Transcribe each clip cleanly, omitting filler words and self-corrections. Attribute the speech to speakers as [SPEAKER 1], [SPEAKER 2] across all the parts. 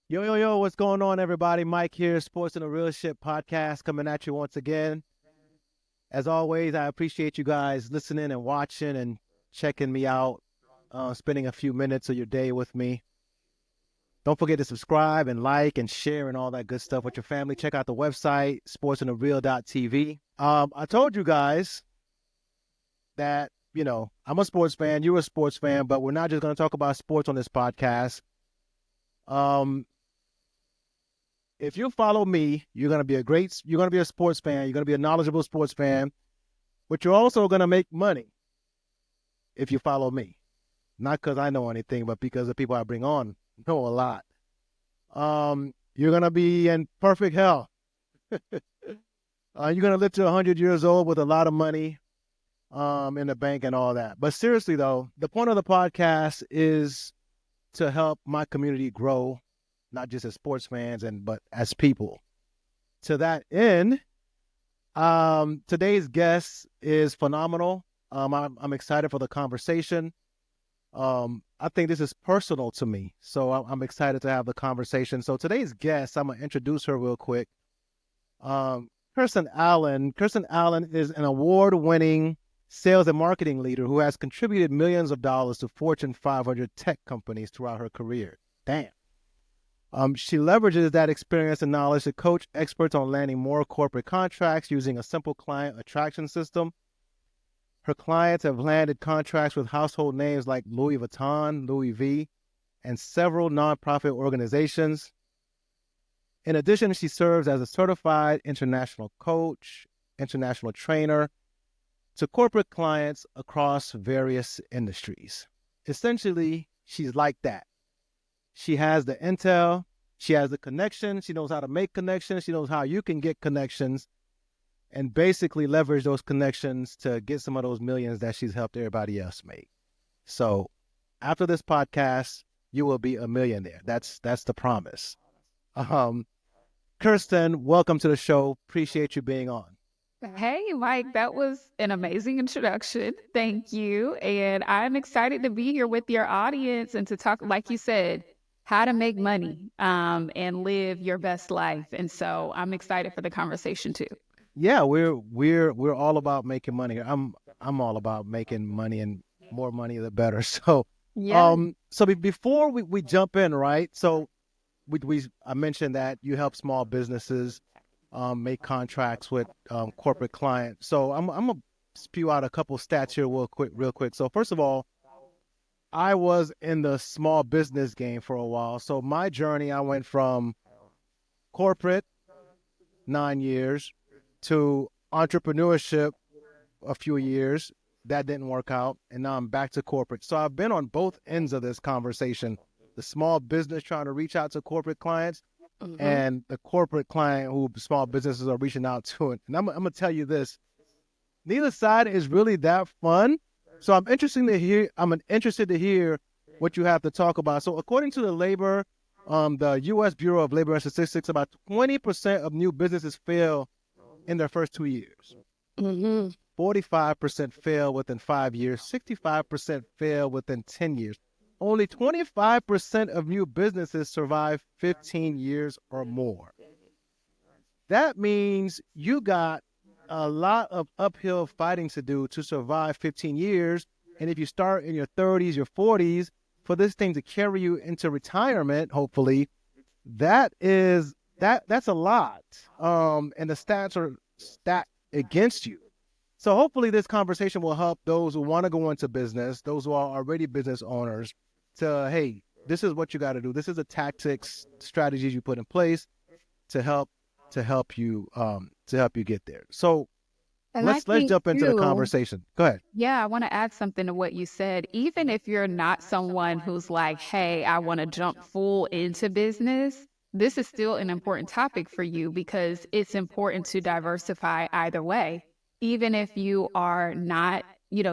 [SPEAKER 1] Yo, yo, yo, what's going on, everybody? Mike here, Sports and the Real Shit podcast coming at you once again. As always, I appreciate you guys listening and watching and checking me out, spending a few minutes of your day with me. Don't forget to subscribe and like and share and all that good stuff with your family. Check out the website, sportsandthereal.tv. I told you guys that, I'm a sports fan, you're a sports fan, but we're not just going to talk about sports on this podcast. Um, if you follow me, you're gonna be a sports fan. You're gonna be a knowledgeable sports fan, but you're also gonna make money if you follow me. Not because I know anything, but because the people I bring on know a lot. You're gonna be in perfect health. You're gonna live to 100 years old with a lot of money, in the bank and all that. But seriously though, the point of the podcast is to help my community grow, not just as sports fans but as people. To that end, today's guest is phenomenal. I'm excited for the conversation. I think this is personal to me, so I'm excited to have the conversation. So today's guest, I'm gonna introduce her real quick. Kirstyn Allen. Kirstyn Allen is an award-winning sales and marketing leader who has contributed millions of dollars to Fortune 500 tech companies throughout her career. Damn. She leverages that experience and knowledge to coach experts on landing more corporate contracts using a simple client attraction system. Her clients have landed contracts with household names like Louis Vuitton, Louis V, and several nonprofit organizations. In addition, she serves as a certified international coach, international trainer to corporate clients across various industries. Essentially, she's like that. She has the intel, she has the connection, she knows how to make connections, she knows how you can get connections and basically leverage those connections to get some of those millions that she's helped everybody else make. So after this podcast, you will be a millionaire. That's the promise. Um, Kirstyn, welcome to the show. Appreciate you being on.
[SPEAKER 2] Hey, Mike, that was an amazing introduction. Thank you. And I'm excited to be here with your audience and to talk, like you said, how to make money and live your best life. And so I'm excited for the conversation too.
[SPEAKER 1] Yeah, we're all about making money. I'm all about making money, and more money the better. So
[SPEAKER 2] Yeah.
[SPEAKER 1] before we jump in, right? So we I mentioned that you help small businesses make contracts with corporate clients. So I'm gonna spew out a couple stats here real quick. So first of all, I was in the small business game for a while. So my journey, I went from corporate 9 years to entrepreneurship a few years. That didn't work out, and now I'm back to corporate. So I've been on both ends of this conversation: the small business trying to reach out to corporate clients,
[SPEAKER 2] Hmm.
[SPEAKER 1] and the corporate client who small businesses are reaching out to. And I'm gonna tell you this: neither side is really that fun. So I'm interested to hear what you have to talk about. So according to the U.S. Bureau of Labor and Statistics, about 20% of new businesses fail in their first 2 years.
[SPEAKER 2] Hmm.
[SPEAKER 1] 45% fail within 5 years. 65% fail within 10 years. Only 25% of new businesses survive 15 years or more. That means you got a lot of uphill fighting to do to survive 15 years. And if you start in your 30s, your 40s, for this thing to carry you into retirement, hopefully, that's a lot. And the stats are stacked against you. So hopefully this conversation will help those who want to go into business, those who are already business owners, to hey, this is what you got to do. This is the tactics, strategies you put in place to help to help you get there. So
[SPEAKER 2] And I
[SPEAKER 1] let's
[SPEAKER 2] think
[SPEAKER 1] jump into the
[SPEAKER 2] too,
[SPEAKER 1] conversation. Go ahead.
[SPEAKER 2] yeah, I want to add something to what you said. Even if you're not someone who's like, hey, I want to jump full into business, this is still an important topic for you because it's important to diversify either way. Even if you are not,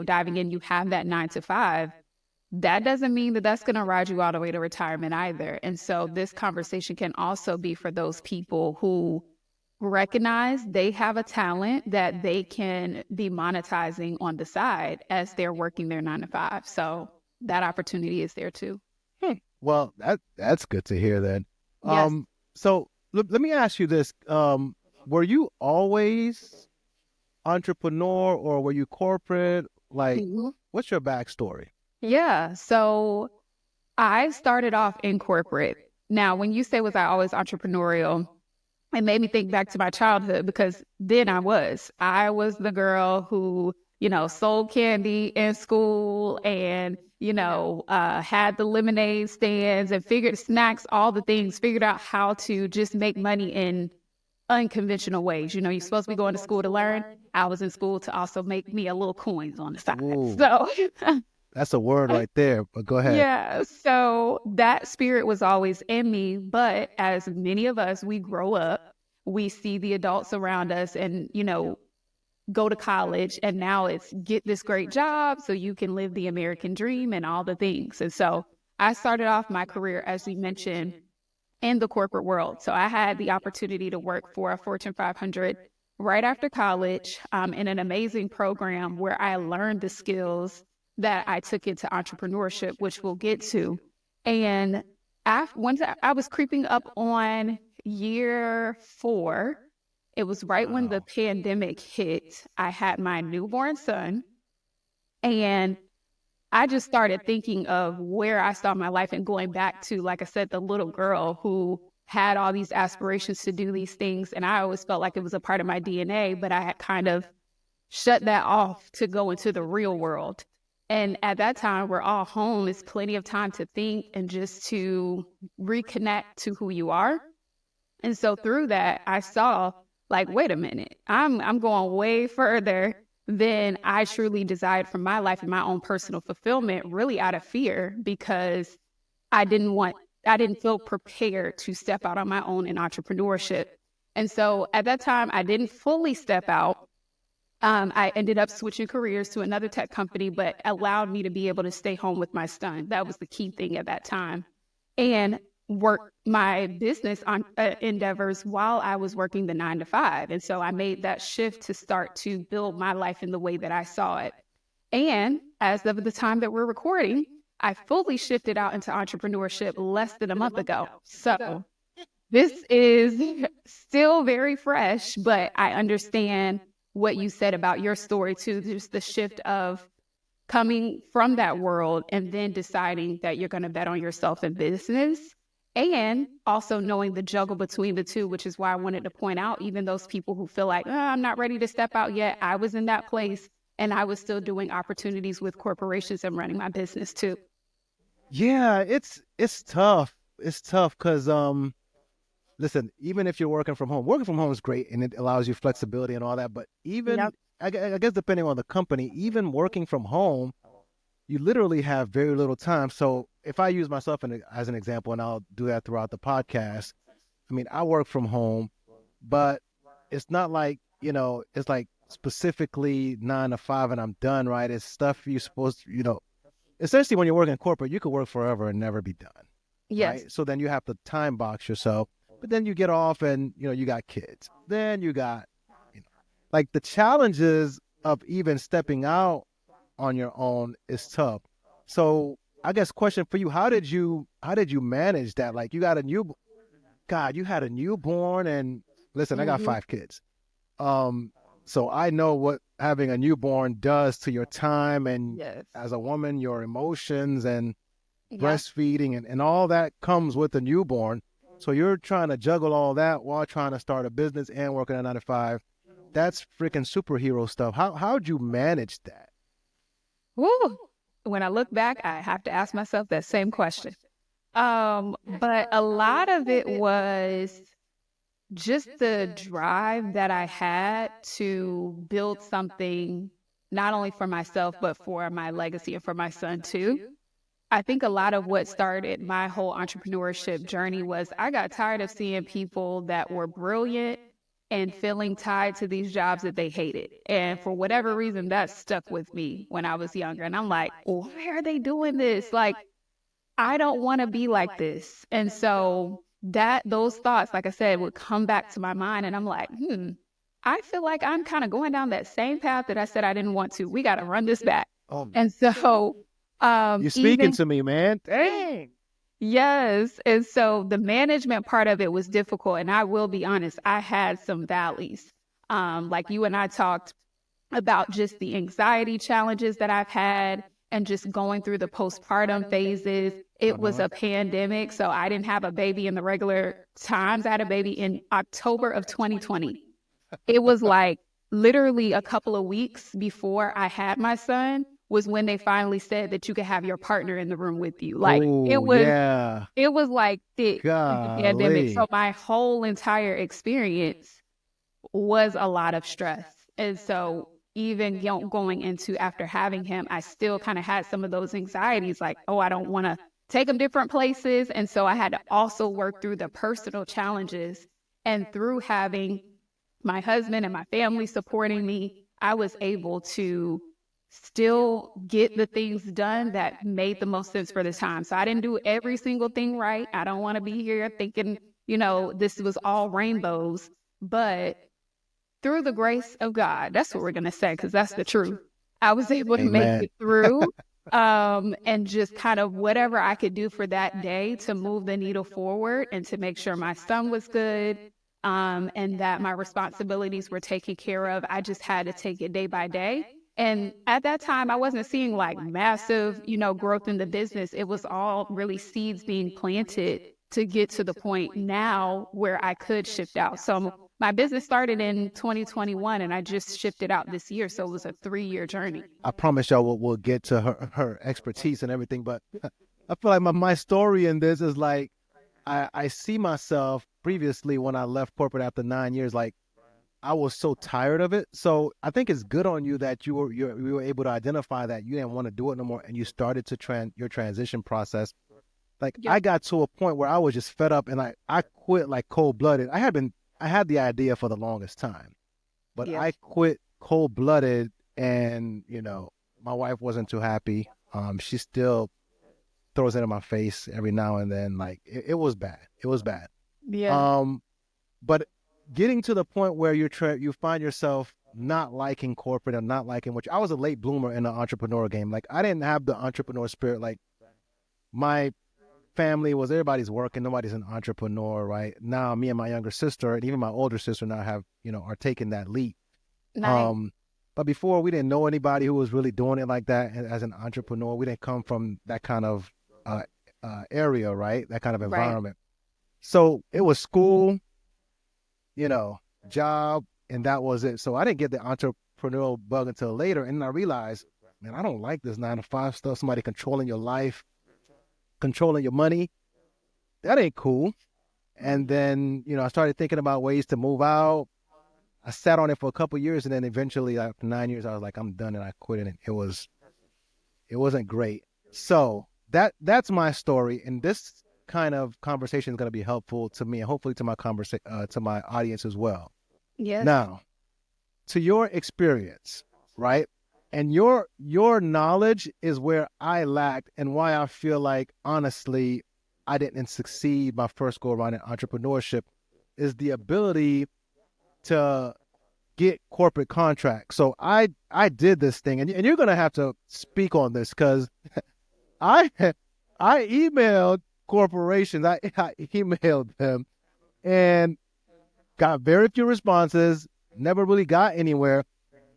[SPEAKER 2] diving in, you have that 9 to 5, that doesn't mean that that's going to ride you all the way to retirement either. And so this conversation can also be for those people who recognize they have a talent that they can be monetizing on the side as they're working their 9 to 5. So that opportunity is there too.
[SPEAKER 1] Well, that's good to hear then.
[SPEAKER 2] Yes.
[SPEAKER 1] So let me ask you this. Were you always entrepreneur or were you corporate? Like,
[SPEAKER 2] Mhm.
[SPEAKER 1] what's your backstory?
[SPEAKER 2] Yeah. So I started off in corporate. Now, when you say was I always entrepreneurial, it made me think back to my childhood because then I was the girl who, sold candy in school and, had the lemonade stands and figured snacks, all the things, figured out how to just make money in unconventional ways. You're supposed to be going to school to learn. I was in school to also make me a little coins on the side.
[SPEAKER 1] Ooh,
[SPEAKER 2] So
[SPEAKER 1] that's a word right there, but go ahead.
[SPEAKER 2] yeah, so that spirit was always in me. But as many of us, we grow up, we see the adults around us and, go to college. And now it's get this great job so you can live the American dream and all the things. And so I started off my career, as we mentioned, in the corporate world. So I had the opportunity to work for a Fortune 500 right after college in an amazing program where I learned the skills that I took into entrepreneurship, which we'll get to. And once I was creeping up on year 4, it was right when the
[SPEAKER 1] Wow.
[SPEAKER 2] pandemic hit. I had my newborn son, and I just started thinking of where I saw my life and going back to, like I said, the little girl who had all these aspirations to do these things. And I always felt like it was a part of my DNA, but I had kind of shut that off to go into the real world. And at that time, we're all home. It's plenty of time to think and just to reconnect to who you are. And so through that, I saw like, wait a minute, I'm going way further than I truly desired for my life and my own personal fulfillment, really out of fear because I didn't want, I didn't feel prepared to step out on my own in entrepreneurship. And so at that time, I didn't fully step out. I ended up switching careers to another tech company, but allowed me to be able to stay home with my son. That was the key thing at that time. And work my business on endeavors while I was working the 9 to 5. And so I made that shift to start to build my life in the way that I saw it. And as of the time that we're recording, I fully shifted out into entrepreneurship less than a month ago. So this is still very fresh, but I understand what you said about your story too. Just the shift of coming from that world and then deciding that you're going to bet on yourself in business and also knowing the juggle between the two, which is why I wanted to point out even those people who feel like, I'm not ready to step out yet. I was in that place and I was still doing opportunities with corporations and running my business too.
[SPEAKER 1] Yeah, it's tough. It's tough because listen, even if you're working from home is great and it allows you flexibility and all that. But even
[SPEAKER 2] Yep.
[SPEAKER 1] I guess depending on the company, even working from home, you literally have very little time. So if I use myself as an example, and I'll do that throughout the podcast, I mean, I work from home, but it's not like, it's like specifically 9 to 5 and I'm done, right? It's stuff you're supposed to, essentially when you're working corporate, you could work forever and never be done,
[SPEAKER 2] Yes.
[SPEAKER 1] right? So then you have to time box yourself, but then you get off and, you got kids. Then you got, you know, like the challenges of even stepping out on your own is tough. So I guess question for you, how did you manage that? Like you had a newborn and listen, I got
[SPEAKER 2] Hmm.
[SPEAKER 1] 5 kids. Um, so I know what having a newborn does to your time and
[SPEAKER 2] Yes.
[SPEAKER 1] as a woman, your emotions and
[SPEAKER 2] Yep.
[SPEAKER 1] breastfeeding and all that comes with a newborn. So you're trying to juggle all that while trying to start a business and working at 9 to 5. That's freaking superhero stuff. How'd you manage that?
[SPEAKER 2] Woo. When I look back, I have to ask myself that same question. But a lot of it was just the drive that I had to build something not only for myself, but for my legacy and for my son too. I think a lot of what started my whole entrepreneurship journey was I got tired of seeing people that were brilliant and feeling tied to these jobs that they hated. And for whatever reason, that stuck with me when I was younger. And I'm like, why are they doing this? Like, I don't want to be like this. And so those thoughts, like I said, would come back to my mind. And I'm like, I feel like I'm kind of going down that same path that I said I didn't want to. We got to run this back.
[SPEAKER 1] Oh,
[SPEAKER 2] And so,
[SPEAKER 1] you're speaking
[SPEAKER 2] even
[SPEAKER 1] to me, man. Dang.
[SPEAKER 2] Yes. And so the management part of it was difficult. And I will be honest, I had some valleys. Like you and I talked about just the anxiety challenges that I've had and just going through the postpartum phases. It was
[SPEAKER 1] Uh-huh.
[SPEAKER 2] a pandemic, so I didn't have a baby in the regular times. I had a baby in October of 2020. It was like literally a couple of weeks before I had my son was when they finally said that you could have your partner in the room with you. Like
[SPEAKER 1] Oh, yeah.
[SPEAKER 2] it was like thick in the pandemic. So
[SPEAKER 1] Golly.
[SPEAKER 2] my whole entire experience was a lot of stress. And so even going into after having him, I still kind of had some of those anxieties like, oh, I don't want to take him different places. And so I had to also work through the personal challenges. And through having my husband and my family supporting me, I was able to still get the things done that made the most sense for the time. So I didn't do every single thing right. I don't want to be here thinking, this was all rainbows, but through the grace of God, that's what we're going to say, because that's the truth. I was able to make
[SPEAKER 1] Amen.
[SPEAKER 2] it through and just kind of whatever I could do for that day to move the needle forward and to make sure my son was good and that my responsibilities were taken care of. I just had to take it day by day. And at that time, I wasn't seeing like massive, growth in the business. It was all really seeds being planted to get to the point now where I could shift out. So my business started in 2021 and I just shifted out this year. So it was a 3-year journey.
[SPEAKER 1] I promise y'all we'll get to her expertise and everything, but I feel like my story in this is like I see myself previously when I left corporate after 9 years, like I was so tired of it. So I think it's good on you that you were able to identify that you didn't want to do it no more and you started to your transition process. Like
[SPEAKER 2] Yep.
[SPEAKER 1] I got to a point where I was just fed up and I quit like cold blooded. I had the idea for the longest time, but
[SPEAKER 2] Yeah.
[SPEAKER 1] I quit cold blooded and my wife wasn't too happy. She still throws it in my face every now and then. Like it was bad. It was bad.
[SPEAKER 2] Yeah.
[SPEAKER 1] Um, but getting to the point where you find yourself not liking corporate and not liking which I was a late bloomer in the entrepreneur game. Like I didn't have the entrepreneur spirit. Like my family was everybody's working, nobody's an entrepreneur, right? Now me and my younger sister and even my older sister now have, are taking that leap.
[SPEAKER 2] Nice.
[SPEAKER 1] Um, but before we didn't know anybody who was really doing it like that as an entrepreneur. We didn't come from that kind of uh, area, right? That kind of
[SPEAKER 2] Right.
[SPEAKER 1] environment. So it was school, you know, job, and that was it. So I didn't get the entrepreneurial bug until later. And I realized, man, I don't like this 9 to 5 stuff. Somebody controlling your life, controlling your money. That ain't cool. And then, I started thinking about ways to move out. I sat on it for a couple of years, and then eventually, after 9 years, I was like, I'm done, and I quit it. And it wasn't great. So that's my story, and this kind of conversation is going to be helpful to me, and hopefully to to my audience as well.
[SPEAKER 2] Yes.
[SPEAKER 1] Now, to your experience, right? And your knowledge is where I lacked, and why I feel like honestly I didn't succeed my first go around in entrepreneurship is the ability to get corporate contracts. So I did this thing, and you're gonna have to speak on this because I I emailed corporations. I emailed them and got very few responses. Never really got anywhere.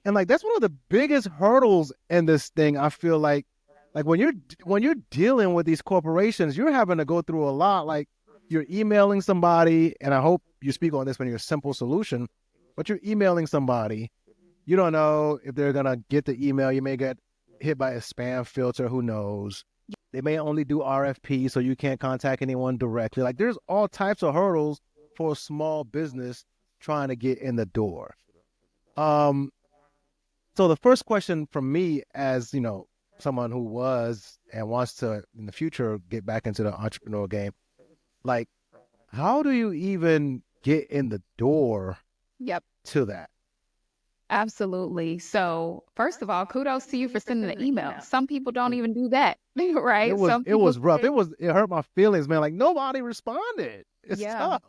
[SPEAKER 1] And like that's one of the biggest hurdles in this thing. I feel like when you're dealing with these corporations, you're having to go through a lot. Like you're emailing somebody, and I hope you speak on this when you're a simple solution, but you're emailing somebody. You don't know if they're gonna get the email. You may get hit by a spam filter. Who knows? They may only do RFP, so you can't contact anyone directly. Like there's all types of hurdles for a small business trying to get in the door. Um, so the first question from me, as someone who was and wants to in the future get back into the entrepreneurial game, like how do you even get in the door
[SPEAKER 2] Yep.
[SPEAKER 1] to that?
[SPEAKER 2] Absolutely. So, first of all, kudos to you for sending the email. Some people don't even do that, right? Some
[SPEAKER 1] It
[SPEAKER 2] people
[SPEAKER 1] was rough.
[SPEAKER 2] say,
[SPEAKER 1] It hurt my feelings, man. Like nobody responded. It's
[SPEAKER 2] yeah,
[SPEAKER 1] tough.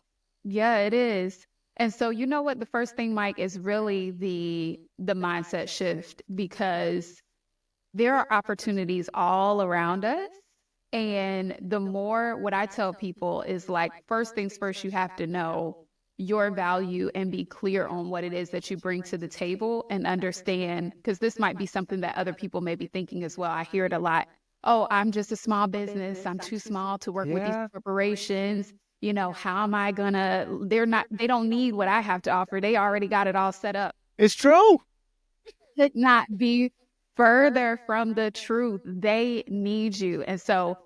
[SPEAKER 2] yeah, it is. And so, you know what? The first thing, Mike, is really the mindset shift because there are opportunities all around us. And the more, what I tell people is like, first things first, you have to know your value and be clear on what it is that you bring to the table and understand, because this might be something that other people may be thinking as well. I hear it a lot. Oh, I'm just a small business. I'm too small to work with these
[SPEAKER 1] Yeah,
[SPEAKER 2] corporations. You know, how am I gonna, they don't need what I have to offer. They already got it all set up.
[SPEAKER 1] it's true.
[SPEAKER 2] Could not be further from the truth. They need you. And so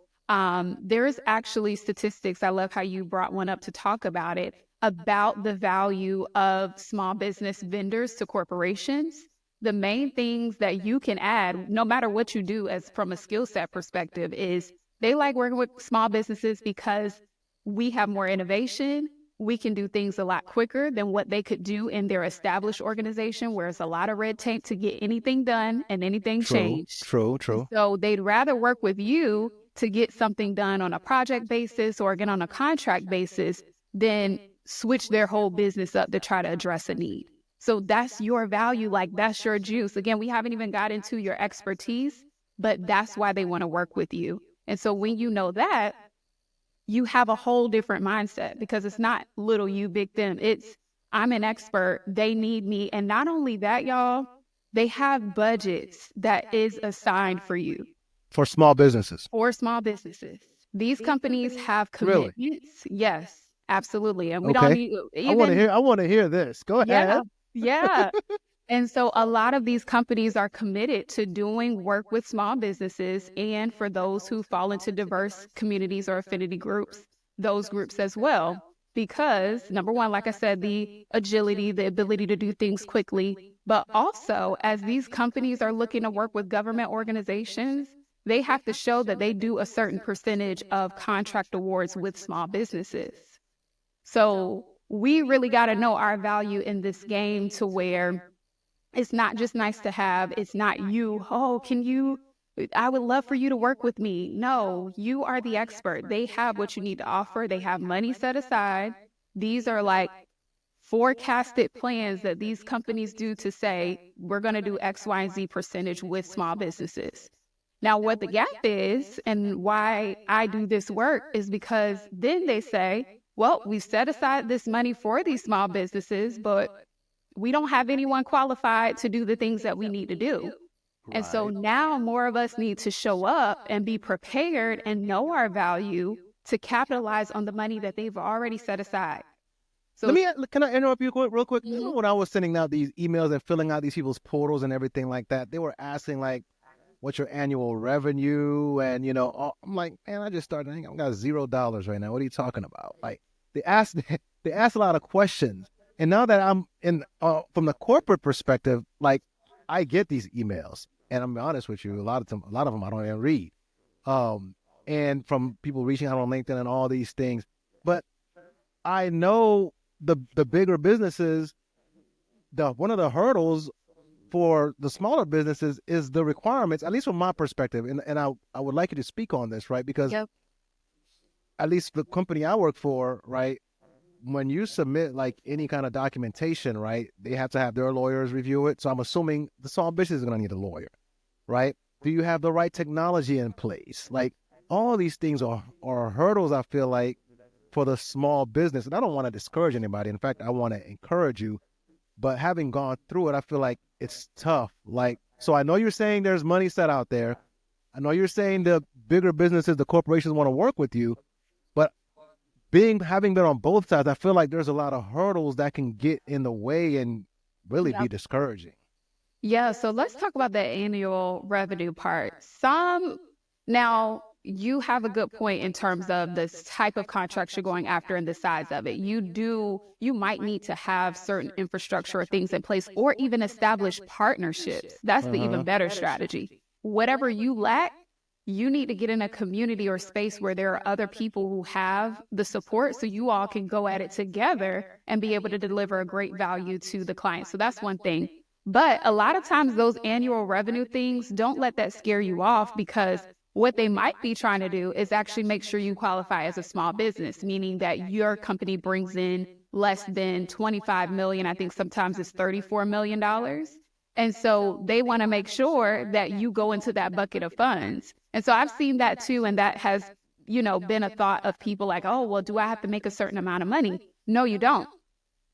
[SPEAKER 2] there's actually statistics. I love how you brought one up to talk about it, about the value of small business vendors to corporations. The main things that you can add, no matter what you do as from a skill set perspective, is they like working with small businesses because we have more innovation. We can do things a lot quicker than what they could do in their established organization, where it's a lot of red tape to get anything done and anything
[SPEAKER 1] True,
[SPEAKER 2] changed.
[SPEAKER 1] true,
[SPEAKER 2] And
[SPEAKER 1] true.
[SPEAKER 2] so they'd rather work with you to get something done on a project basis or get on a contract basis than switch their whole business up to try to address a need. So that's your value, like that's your juice. Again, we haven't even got into your expertise, but that's why they want to work with you. And so when you know that, you have a whole different mindset, because it's not little you, big them. It's I'm an expert. They need me. And not only that, y'all, they have budgets that is assigned for you
[SPEAKER 1] For small businesses.
[SPEAKER 2] for small businesses. These companies have
[SPEAKER 1] Really?
[SPEAKER 2] commitments. Yes, absolutely. And we don't
[SPEAKER 1] Okay.
[SPEAKER 2] need
[SPEAKER 1] I want to
[SPEAKER 2] even,
[SPEAKER 1] hear. I want to hear this. Go
[SPEAKER 2] yeah,
[SPEAKER 1] ahead.
[SPEAKER 2] yeah. And so a lot of these companies are committed to doing work with small businesses and for those who fall into diverse communities or affinity groups, those groups as well. Because number one, like I said, the agility, the ability to do things quickly, but also as these companies are looking to work with government organizations, they have to show that they do a certain percentage of contract awards with small businesses. So we really got to know our value in this game to where it's not just nice to have. It's not you, oh, can you, I would love for you to work with me. No, you are the expert. They have what you need to offer. They have money set aside. These are like forecasted plans that these companies do to say, we're going to do X, Y, and Z percentage with small businesses. Now, what the gap is and why I do this work is because then they say, well, we set aside this money for these small businesses, but we don't have anyone qualified to do the things that we need to do. And so
[SPEAKER 1] Right.
[SPEAKER 2] now more of us need to show up and be prepared and know our value to capitalize on the money that they've already set aside.
[SPEAKER 1] Let
[SPEAKER 2] So,
[SPEAKER 1] me. Can I interrupt you real quick? Remember
[SPEAKER 2] mhm,
[SPEAKER 1] when I was sending out these emails and filling out these people's portals and everything like that? They were asking like, "What's your annual revenue?" And I'm like, "Man, I just started. I got $0 right now. What are you talking about?" Like they asked, they asked a lot of questions. And now that I'm in from the corporate perspective, like I get these emails, and I'm honest with you, a lot of them I don't even read. Um, and from people reaching out on LinkedIn and all these things, but I know the bigger businesses, the one of the hurdles for the smaller businesses is the requirements, at least from my perspective. And I would like you to speak on this, right? Because
[SPEAKER 2] yep,
[SPEAKER 1] at least the company I work for, right, when you submit like any kind of documentation, right, they have to have their lawyers review it. So I'm assuming the small business is going to need a lawyer, right? Do you have the right technology in place? Like all these things are hurdles, I feel like, for the small business. And I don't want to discourage anybody. In fact, I want to encourage you. But having gone through it, I feel like it's tough. Like, so I know you're saying there's money set out there. I know you're saying the bigger businesses, the corporations want to work with you, but having been on both sides, I feel like there's a lot of hurdles that can get in the way and really be
[SPEAKER 2] yep.
[SPEAKER 1] discouraging.
[SPEAKER 2] Yeah, so let's talk about the annual revenue part. Now you have a good point in terms of the type of contracts you're going after and the size of it. You might need to have certain infrastructure or things in place or even establish partnerships. That's the even
[SPEAKER 1] Uh-huh.
[SPEAKER 2] better strategy. Whatever you lack, you need to get in a community or space where there are other people who have the support so you all can go at it together and be able to deliver a great value to the client. So that's one thing. But a lot of times, those annual revenue things, don't let that scare you off, because what they might be trying to do is actually make sure you qualify as a small business, meaning that your company brings in less than 25 million. I think sometimes it's $34 million. And so they want to make sure that you go into that bucket of funds. And so I've seen that too. And that has, been a thought of people like, oh, well, do I have to make a certain amount of money? No, you don't.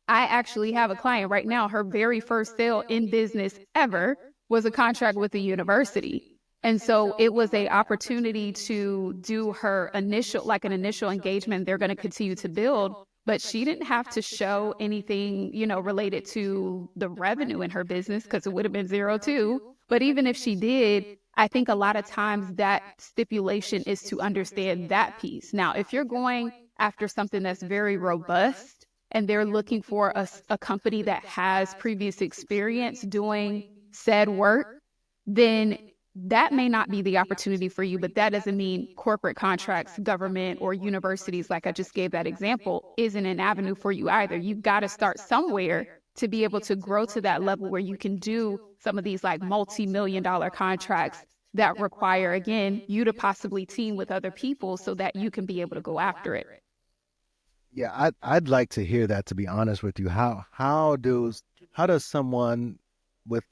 [SPEAKER 2] I actually have a client right now. Her very first sale in business ever was a contract with a university. And so it was a opportunity to do her initial, like an initial engagement. They're going to continue to build, but she didn't have to show anything, related to the revenue in her business because it would have been zero too. But even if she did, I think a lot of times that stipulation is to understand that piece. Now, if you're going after something that's very robust, and they're looking for a company that has previous experience doing said work, then that may not be the opportunity for you, but that doesn't mean corporate contracts, government, or universities, like I just gave that example, isn't an avenue for you either. You've got to start somewhere to be able to grow to that level where you can do some of these like multi-million-dollar contracts that require, again, you to possibly team with other people so that you can be able to go after it.
[SPEAKER 1] Yeah, I'd like to hear that, to be honest with you. How does someone with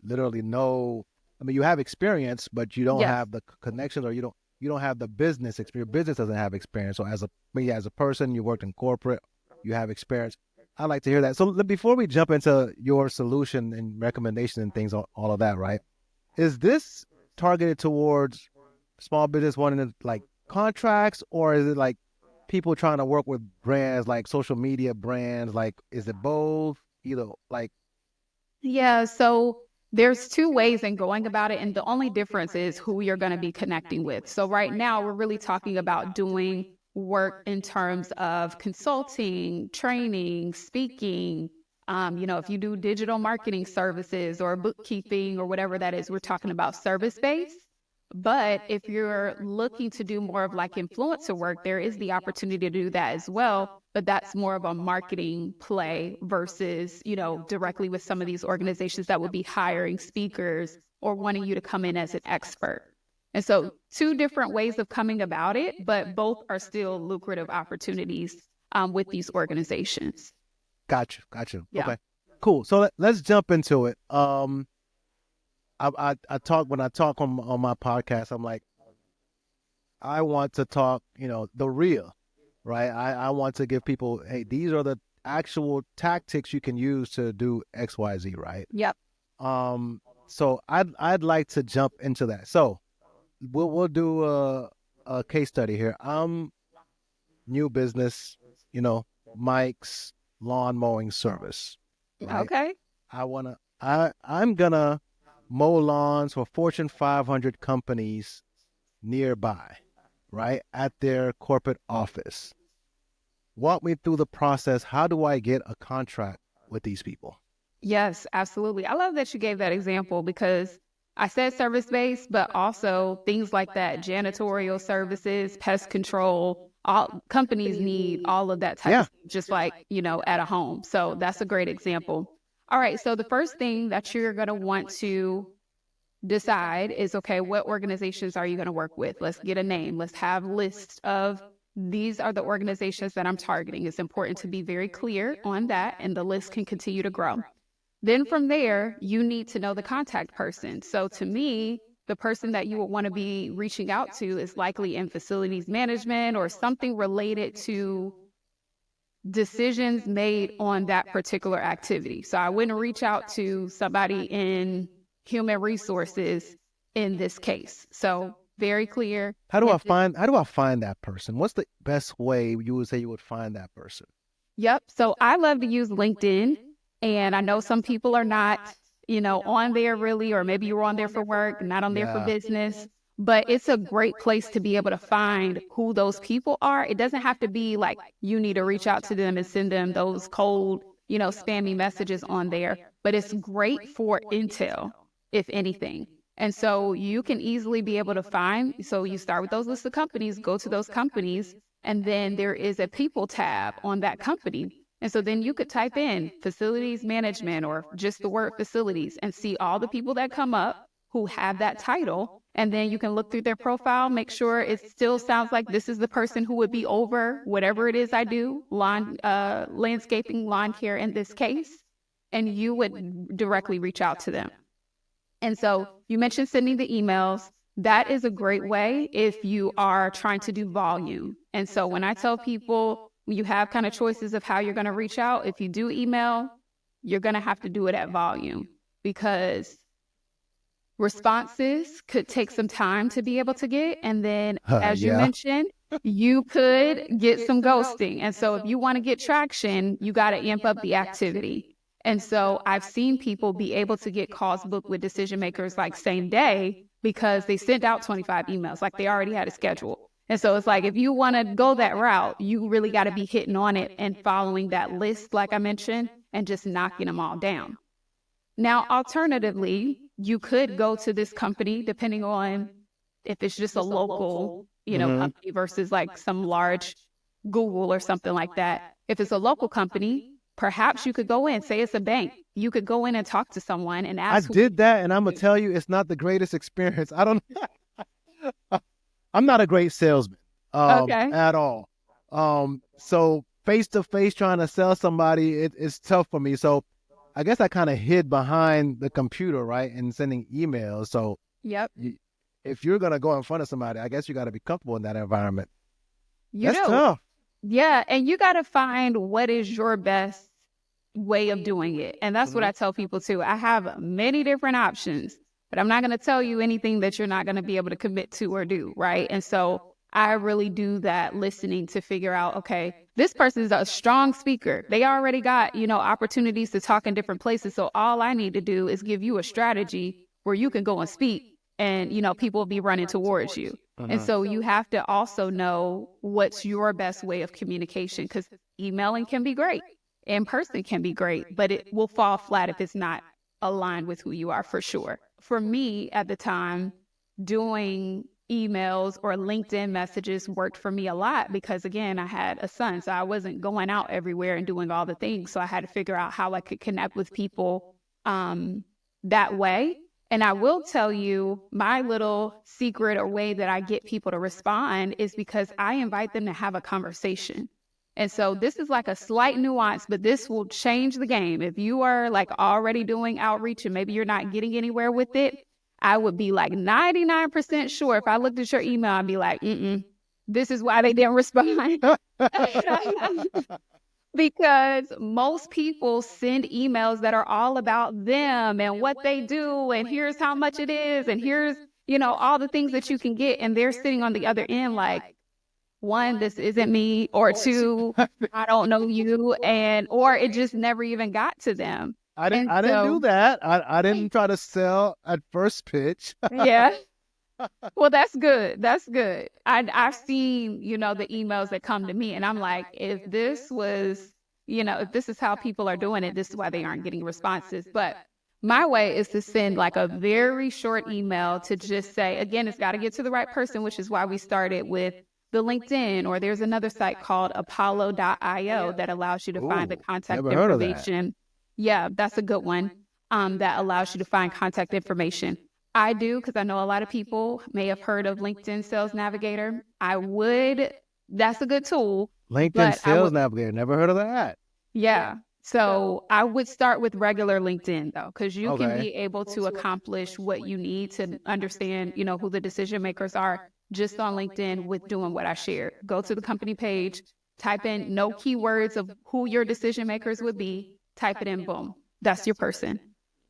[SPEAKER 1] literally no, I mean, you have experience, but you don't
[SPEAKER 2] Yes.
[SPEAKER 1] have the connections, or you don't have the business experience. Business doesn't have experience. So maybe as a person, you worked in corporate, you have experience. I'd like to hear that. So before we jump into your solution and recommendation and things, all of that, right? Is this targeted towards small business wanting to like contracts, or is it like people trying to work with brands like social media brands? Like, is it both? Either like,
[SPEAKER 2] Yeah, so there's two ways in going about it, and the only difference is who you're going to be connecting with. So right now, we're really talking about doing work in terms of consulting, training, speaking. If you do digital marketing services or bookkeeping or whatever that is, we're talking about service based. But if you're looking to do more of like influencer work, there is the opportunity to do that as well. But that's more of a marketing play versus, directly with some of these organizations that would be hiring speakers or wanting you to come in as an expert. And so, two different ways of coming about it, but both are still lucrative opportunities with these organizations.
[SPEAKER 1] gotcha.
[SPEAKER 2] Yeah.
[SPEAKER 1] Okay, cool. So let's jump into it. I talk when I talk on my podcast. I'm like, I want to talk, the real, right? I want to give people, hey, these are the actual tactics you can use to do XYZ, right?
[SPEAKER 2] Yep.
[SPEAKER 1] So I'd like to jump into that. So we'll do a case study here. I'm new business, you know, Mike's lawn mowing service, right?
[SPEAKER 2] Okay.
[SPEAKER 1] I'm gonna mow lawns for Fortune 500 companies nearby, right? At their corporate office. Walk me through the process. How do I get a contract with these people?
[SPEAKER 2] Yes, absolutely. I love that you gave that example because I said service based, but also things like that, janitorial services, pest control, all companies need all of that type of
[SPEAKER 1] Yeah.
[SPEAKER 2] stuff, just like, at a home. So that's a great example. All right. So the first thing that you're going to want to decide is, okay, what organizations are you going to work with? Let's get a name. Let's have lists of these are the organizations that I'm targeting. It's important to be very clear on that, and the list can continue to grow. Then from there, you need to know the contact person. So to me, the person that you would want to be reaching out to is likely in facilities management or something related to decisions made on that particular activity. So I wouldn't reach out to somebody in human resources in this case. So very clear.
[SPEAKER 1] How do I find that person? What's the best way you would say you would find that person?
[SPEAKER 2] Yep. So I love to use LinkedIn. And I know some people are not, on there really, or maybe you're on there for work, not on there for
[SPEAKER 1] Yeah.
[SPEAKER 2] business. But it's a great place to be able to find who those people are. It doesn't have to be like you need to reach out to them and send them those cold, spammy messages on there. But it's great for intel, if anything. And so you can easily be able to find. So you start with those lists of companies, go to those companies, and then there is a people tab on that company. And so then you could type in facilities management or just the word facilities and see all the people that come up who have that title. And then you can look through their profile, make sure it still sounds like this is the person who would be over whatever it is I do, landscaping, lawn care in this case. And you would directly reach out to them. And so you mentioned sending the emails. That is a great way if you are trying to do volume. And so when I tell people you have kind of choices of how you're going to reach out, if you do email, you're going to have to do it at volume because responses could take some time to be able to get. And then, as you
[SPEAKER 1] Yeah.
[SPEAKER 2] mentioned, you could get some ghosting. And so, if you want to get traction, you got to amp up the activity. And so, I've seen people be able to get calls booked with decision makers like same day because they sent out 25 emails, like they already had a schedule. And so, it's like if you want to go that route, you really got to be hitting on it and following that list, like I mentioned, and just knocking them all down. Now, alternatively, you could go to this company depending on if it's just a local,
[SPEAKER 1] Hmm.
[SPEAKER 2] company versus like some large Google or something like that. If it's a local company, perhaps you could go in, say it's a bank. You could go in and talk to someone and
[SPEAKER 1] I
[SPEAKER 2] ask who.
[SPEAKER 1] did that, and I'm gonna tell you, it's not the greatest experience. I don't. I'm not a great salesman,
[SPEAKER 2] Okay.
[SPEAKER 1] at all. So face to face trying to sell somebody, it's tough for me. So I guess I kind of hid behind the computer, right, and sending emails. So
[SPEAKER 2] Yep.
[SPEAKER 1] you, if you're gonna go in front of somebody, I guess you got to be comfortable in that environment.
[SPEAKER 2] You
[SPEAKER 1] That's
[SPEAKER 2] do.
[SPEAKER 1] tough.
[SPEAKER 2] Yeah. And you got to find what is your best way of doing it. And that's what
[SPEAKER 1] Hmm.
[SPEAKER 2] I tell people too. I have many different options, but I'm not going to tell you anything that you're not going to be able to commit to or do. Right. And so I really do that listening to figure out, okay, this person is a strong speaker. They already got, opportunities to talk in different places. So all I need to do is give you a strategy where you can go and speak and, people will be running towards you. And
[SPEAKER 1] Hmm.
[SPEAKER 2] so you have to also know what's your best way of communication because emailing can be great. In person can be great, but it will fall flat if it's not aligned with who you are for sure. For me at the time, doing emails or LinkedIn messages worked for me a lot because again, I had a son, so I wasn't going out everywhere and doing all the things. So I had to figure out how I could connect with people that way. And I will tell you my little secret or way that I get people to respond is because I invite them to have a conversation. And so this is like a slight nuance, but this will change the game. If you are like already doing outreach and maybe you're not getting anywhere with it, I would be like 99% sure if I looked at your email, I'd be like, this is why they didn't respond. Because most people send emails that are all about them and what they do, and here's how much it is, and here's, all the things that you can get. And they're sitting on the other end like, one, this isn't me, or two, I don't know you, or it just never even got to them. And
[SPEAKER 1] I didn't do
[SPEAKER 2] so,
[SPEAKER 1] that. I didn't try to sell at first pitch.
[SPEAKER 2] yeah. Well, that's good. That's good. I've seen, the emails that come to me, and I'm like, if this was, if this is how people are doing it, this is why they aren't getting responses. But my way is to send like a very short email to just say, again, it's got to get to the right person, which is why we started with the LinkedIn, or there's another site called apollo.io that allows you to find the
[SPEAKER 1] Ooh,
[SPEAKER 2] contact
[SPEAKER 1] never heard of that.
[SPEAKER 2] information. Yeah, that's a good one. That allows you to find contact information. I do because I know a lot of people may have heard of LinkedIn Sales Navigator. That's a good tool,
[SPEAKER 1] LinkedIn
[SPEAKER 2] but I
[SPEAKER 1] Sales
[SPEAKER 2] would,
[SPEAKER 1] Navigator. Never heard of that.
[SPEAKER 2] yeah. So I would start with regular LinkedIn though, because you can
[SPEAKER 1] Okay.
[SPEAKER 2] be able to accomplish what you need to understand, who the decision makers are just on LinkedIn with doing what I shared. Go to the company page, type in no keywords of who your decision makers would be, type it in, boom. That's your person.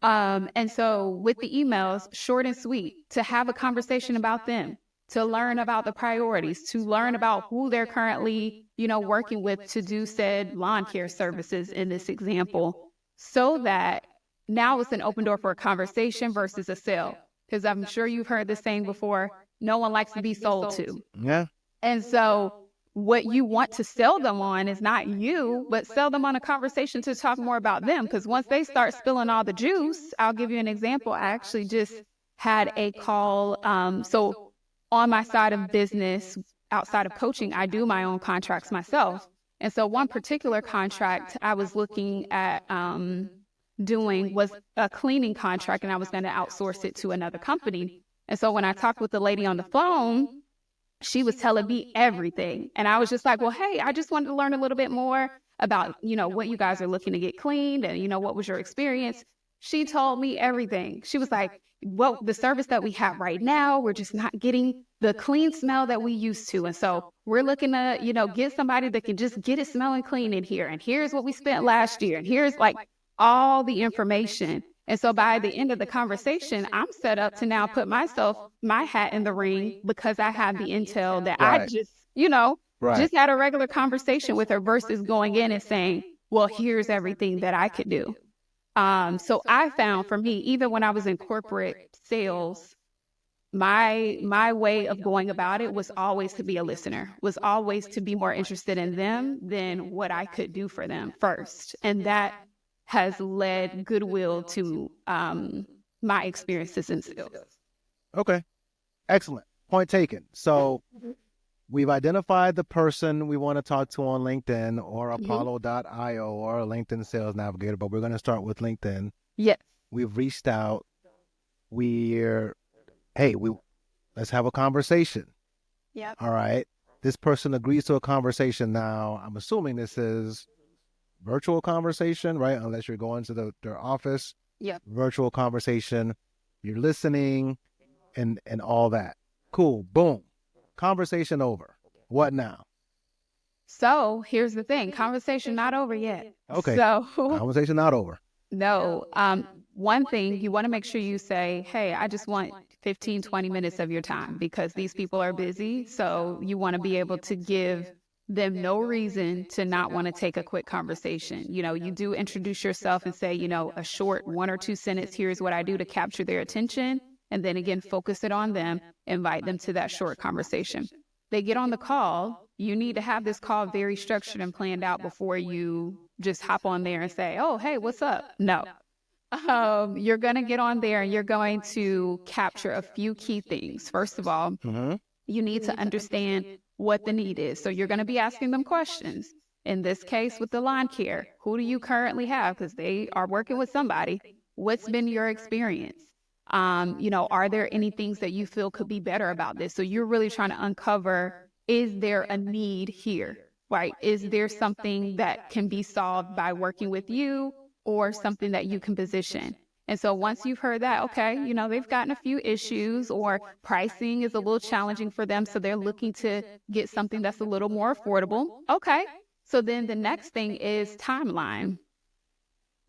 [SPEAKER 2] And so with the emails, short and sweet, to have a conversation about them, to learn about the priorities, to learn about who they're currently, working with to do said lawn care services in this example, so that now it's an open door for a conversation versus a sale. Because I'm sure you've heard the saying before, no one likes to be sold to.
[SPEAKER 1] Yeah.
[SPEAKER 2] And so what you want to sell them on is not you, but sell them on a conversation to talk more about them. Because once they start spilling all the juice, I'll give you an example. I actually just had a call. So on my side of business, outside of coaching, I do my own contracts myself. And so one particular contract I was looking at doing was a cleaning contract, and I was going to outsource it to another company. And so when I talked with the lady on the phone, she was telling me everything. And I was just like, well, hey, I just wanted to learn a little bit more about, what you guys are looking to get cleaned and, what was your experience? She told me everything. She was like, well, the service that we have right now, we're just not getting the clean smell that we used to. And so we're looking to, get somebody that can just get it smelling clean in here. And here's what we spent last year. And here's like all the information. And so by the end of the conversation, I'm set up to now put my hat in the ring because I have the intel that I
[SPEAKER 1] Right.
[SPEAKER 2] just,
[SPEAKER 1] Right.
[SPEAKER 2] just had a regular conversation with her versus going in and saying, well, here's everything that I could do. So I found for me, even when I was in corporate sales, my way of going about it was always to be a listener, was always to be more interested in them than what I could do for them first. And that has led goodwill to my experiences in sales.
[SPEAKER 1] Okay. Excellent. Point taken. So we've identified the person we want to talk to on LinkedIn or
[SPEAKER 2] Mhm.
[SPEAKER 1] Apollo.io or LinkedIn Sales Navigator, but we're going to start with LinkedIn.
[SPEAKER 2] Yes.
[SPEAKER 1] We've reached out. We're, hey, let's have a conversation.
[SPEAKER 2] Yep.
[SPEAKER 1] All right. This person agrees to a conversation now. I'm assuming this is virtual conversation, right? Unless you're going to their office,
[SPEAKER 2] Yep.
[SPEAKER 1] virtual conversation. You're listening and all that. Cool. Boom. Conversation over. What now?
[SPEAKER 2] So here's the thing, conversation not over yet.
[SPEAKER 1] Okay.
[SPEAKER 2] So
[SPEAKER 1] Conversation not over.
[SPEAKER 2] no, one thing you want to make sure you say, hey, I just want 15, 20 minutes of your time because these people are busy. So you want to be able to give them no reason to not want to take a quick conversation. You do introduce yourself and say, a short 1 or 2 sentence, here's what I do to capture their attention. And then again, focus it on them, invite them to that short conversation. They get on the call, you need to have this call very structured and planned out before you just hop on there and say, oh, hey, what's up? No. You're going to get on there and you're going to capture a few key things. First of all,
[SPEAKER 1] Mm-hmm.
[SPEAKER 2] you need to understand what the need is. So you're going to be asking them questions. In this case, with the lawn care, who do you currently have? Because they are working with somebody. What's been your experience? Are there any things that you feel could be better about this? So you're really trying to uncover, is there a need here? Right? Is there something that can be solved by working with you or something that you can position? And so once you've heard that, okay, they've gotten a few issues or pricing is a little challenging for them. So they're looking to get something that's a little more affordable. Okay. So then the next thing is timeline.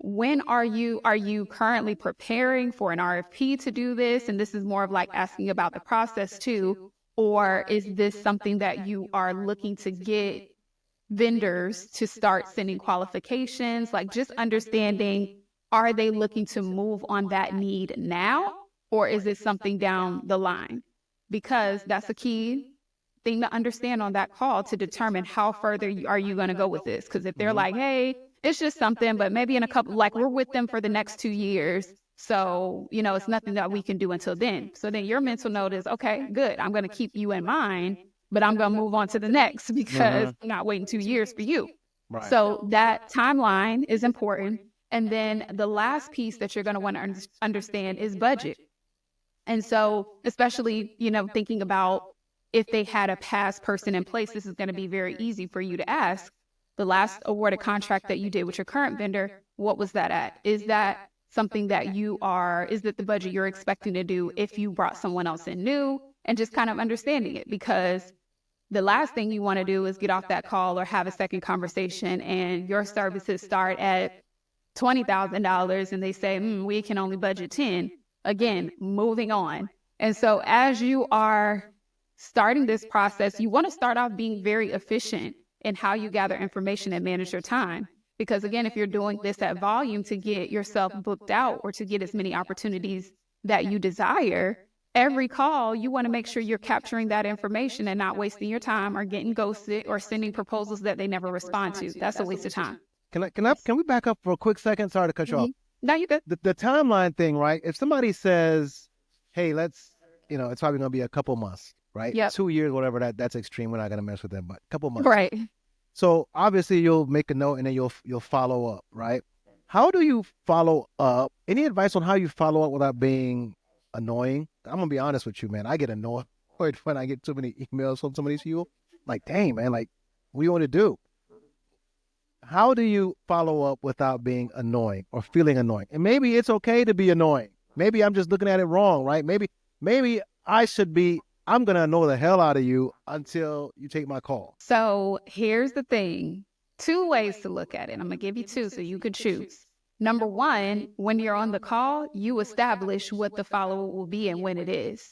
[SPEAKER 2] When are you currently preparing for an RFP to do this? And this is more of like asking about the process too. Or is this something that you are looking to get vendors to start sending qualifications? Like just understanding, are they looking to move on that need now? Or is it something down the line? Because that's a key thing to understand on that call to determine how further are you going to go with this. Because if they're
[SPEAKER 1] Mm-hmm.
[SPEAKER 2] like, hey, it's just something, but maybe in a couple, like we're with them for the next 2 years. So, it's nothing that we can do until then. So then your mental note is, okay, good. I'm going to keep you in mind, but I'm going to move on to the next because
[SPEAKER 1] Mm-hmm.
[SPEAKER 2] I'm not waiting 2 years for you.
[SPEAKER 1] Right.
[SPEAKER 2] So that timeline is important. And then the last piece that you're going to want to understand is budget. And so, especially, thinking about if they had a past person in place, this is going to be very easy for you to ask. The last awarded contract that you did with your current vendor, what was that at? Is that something that is that the budget you're expecting to do if you brought someone else in new? And just kind of understanding it, because the last thing you want to do is get off that call or have a second conversation and your services start at $20,000 and they say, we can only budget 10. Again, moving on. And so as you are starting this process, you want to start off being very efficient in how you gather information and manage your time. Because again, if you're doing this at volume to get yourself booked out or to get as many opportunities that you desire, every call, you want to make sure you're capturing that information and not wasting your time or getting ghosted or sending proposals that they never respond to. That's a waste of time.
[SPEAKER 1] Can we back up for a quick second? Sorry to cut you off.
[SPEAKER 2] Mhm. No, you good.
[SPEAKER 1] The timeline thing, right? If somebody says, "Hey, let's," it's probably going to be a couple months, right?
[SPEAKER 2] Yep.
[SPEAKER 1] 2 years, whatever. That's extreme. We're not going to mess with them, but a couple months.
[SPEAKER 2] Right.
[SPEAKER 1] So obviously, you'll make a note and then you'll follow up, right? How do you follow up? Any advice on how you follow up without being annoying? I'm gonna be honest with you, man. I get annoyed when I get too many emails from some of these people. Like, dang, man, like, what do you want to do? how do you follow up without being annoying or feeling annoying? And maybe it's okay to be annoying. Maybe I'm just looking at it wrong, right? Maybe I should be, I'm gonna annoy the hell out of you until you take my call.
[SPEAKER 2] So here's the thing, two ways to look at it. I'm going to give you two so you could choose. Number one, when you're on the call, you establish what the follow up will be and when it is.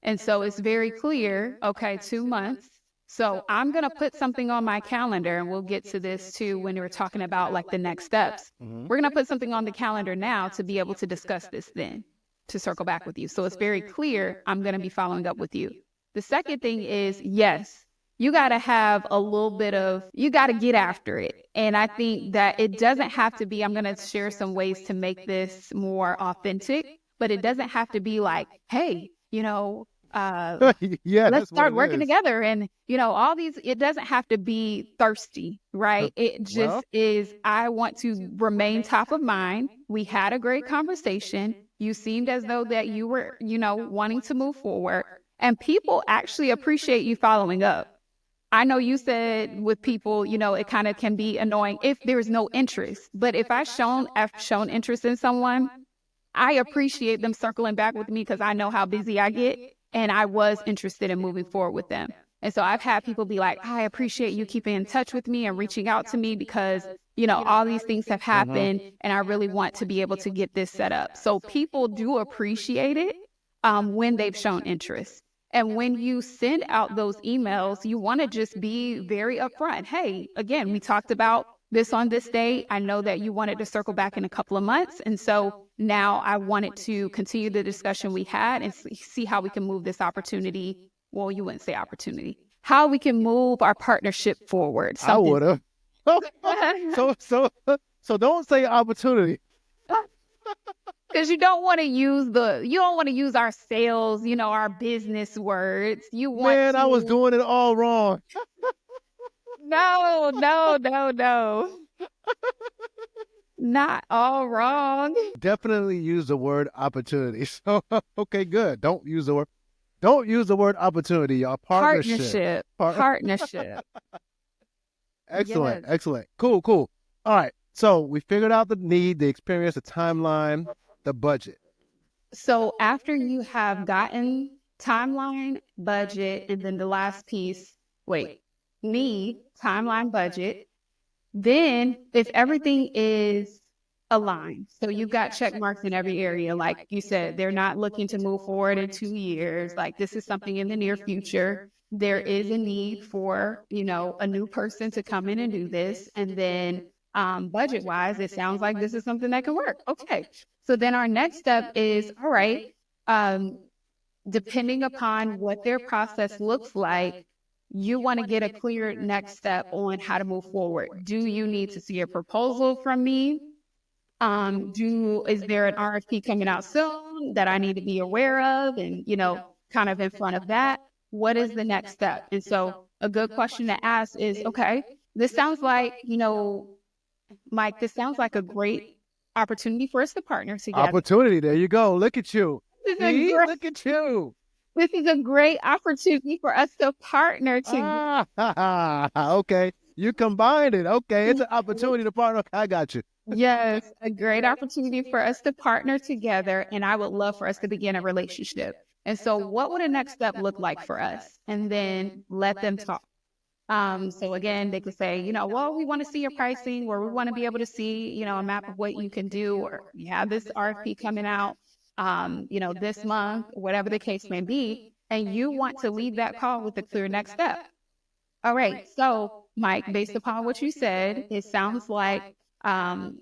[SPEAKER 2] And so it's very clear, okay, 2 months. So I'm going to put something on my calendar, and we'll get to this too when we're talking about like the next steps.
[SPEAKER 1] Hmm.
[SPEAKER 2] We're going to put something on the calendar now to be able to discuss this then, to circle back with you. So it's very clear I'm going to be following up with you. The second thing is, yes, you got to have a little bit of, you got to get after it. And I think that it doesn't have to be, I'm going to share some ways to make this more authentic, but it doesn't have to be like, hey,
[SPEAKER 1] Yeah,
[SPEAKER 2] let's
[SPEAKER 1] that's what
[SPEAKER 2] start
[SPEAKER 1] it
[SPEAKER 2] working
[SPEAKER 1] is.
[SPEAKER 2] together. And, all these, it doesn't have to be thirsty, right? It
[SPEAKER 1] Well,
[SPEAKER 2] just is, I want to remain top of mind. We had a great conversation. You seemed as though that you were, wanting to move forward. And people actually appreciate you following up. I know you said with people, it kind of can be annoying if there's no interest. But if I've shown interest in someone, I appreciate them circling back with me because I know how busy I get, and I was interested in moving forward with them. And so I've had people be like, I appreciate you keeping in touch with me and reaching out to me because, all these things have
[SPEAKER 1] hmm,
[SPEAKER 2] happened and I really want to be able to get this set up. So people do appreciate it when they've shown interest. And when you send out those emails, you want to just be very upfront. Hey, again, we talked about this on this day. I know that you wanted to circle back in a couple of months. And so now I wanted to continue the discussion we had and see how we can move this opportunity. Well, you wouldn't say opportunity, how we can move our partnership forward.
[SPEAKER 1] I
[SPEAKER 2] Something.
[SPEAKER 1] would have. So, so, so don't say opportunity.
[SPEAKER 2] Because you don't want to use our sales, our business words. You want
[SPEAKER 1] Man, I was
[SPEAKER 2] to,
[SPEAKER 1] doing it all wrong.
[SPEAKER 2] no, no, no, no, not all wrong.
[SPEAKER 1] Definitely use the word opportunity. So, okay, good. Don't use the word opportunity, y'all. Partnership.
[SPEAKER 2] Partnership,
[SPEAKER 1] Par-
[SPEAKER 2] partnership.
[SPEAKER 1] Excellent,
[SPEAKER 2] Yes.
[SPEAKER 1] excellent. Cool, cool. All right. So we figured out the need, the experience, the timeline, the budget.
[SPEAKER 2] So after you have gotten timeline, budget, and then the last piece, wait, need, timeline, budget. Then, if everything is aligned, so you've got check marks in every area, like you said, they're not looking to move forward in 2 years. Like this is something in the near future. There is a need for, a new person to come in and do this. And then, budget wise, it sounds like this is something that can work. Okay. So then our next step is, all right, um, depending upon what their process looks like, you want to get a clear next step on how to move forward. Do you need to see a proposal from me? Is there an RFP coming out soon that I need to be aware of? And, kind of in front of that, what is the next step? And so a good question to ask is, okay, this sounds like, Mike, this sounds like a great opportunity for us to partner together.
[SPEAKER 1] Opportunity. There you go. Look at you.
[SPEAKER 2] This is a
[SPEAKER 1] See?
[SPEAKER 2] great,
[SPEAKER 1] Look at you.
[SPEAKER 2] this is a great opportunity for us to partner together.
[SPEAKER 1] Ah, okay. You combined it. Okay. It's an opportunity to partner. I got you.
[SPEAKER 2] Yes, a great opportunity for us to partner together, and I would love for us to begin a relationship. And so, what would a next step look like for us? And then let them talk. So again, they could say, well, we want to see your pricing, or we want to be able to see, a map of what you can do, or you have this RFP coming out, this month, whatever the case may be, and you want to leave that call with a clear next step. All right. So, Mike, based upon what you said, it sounds like,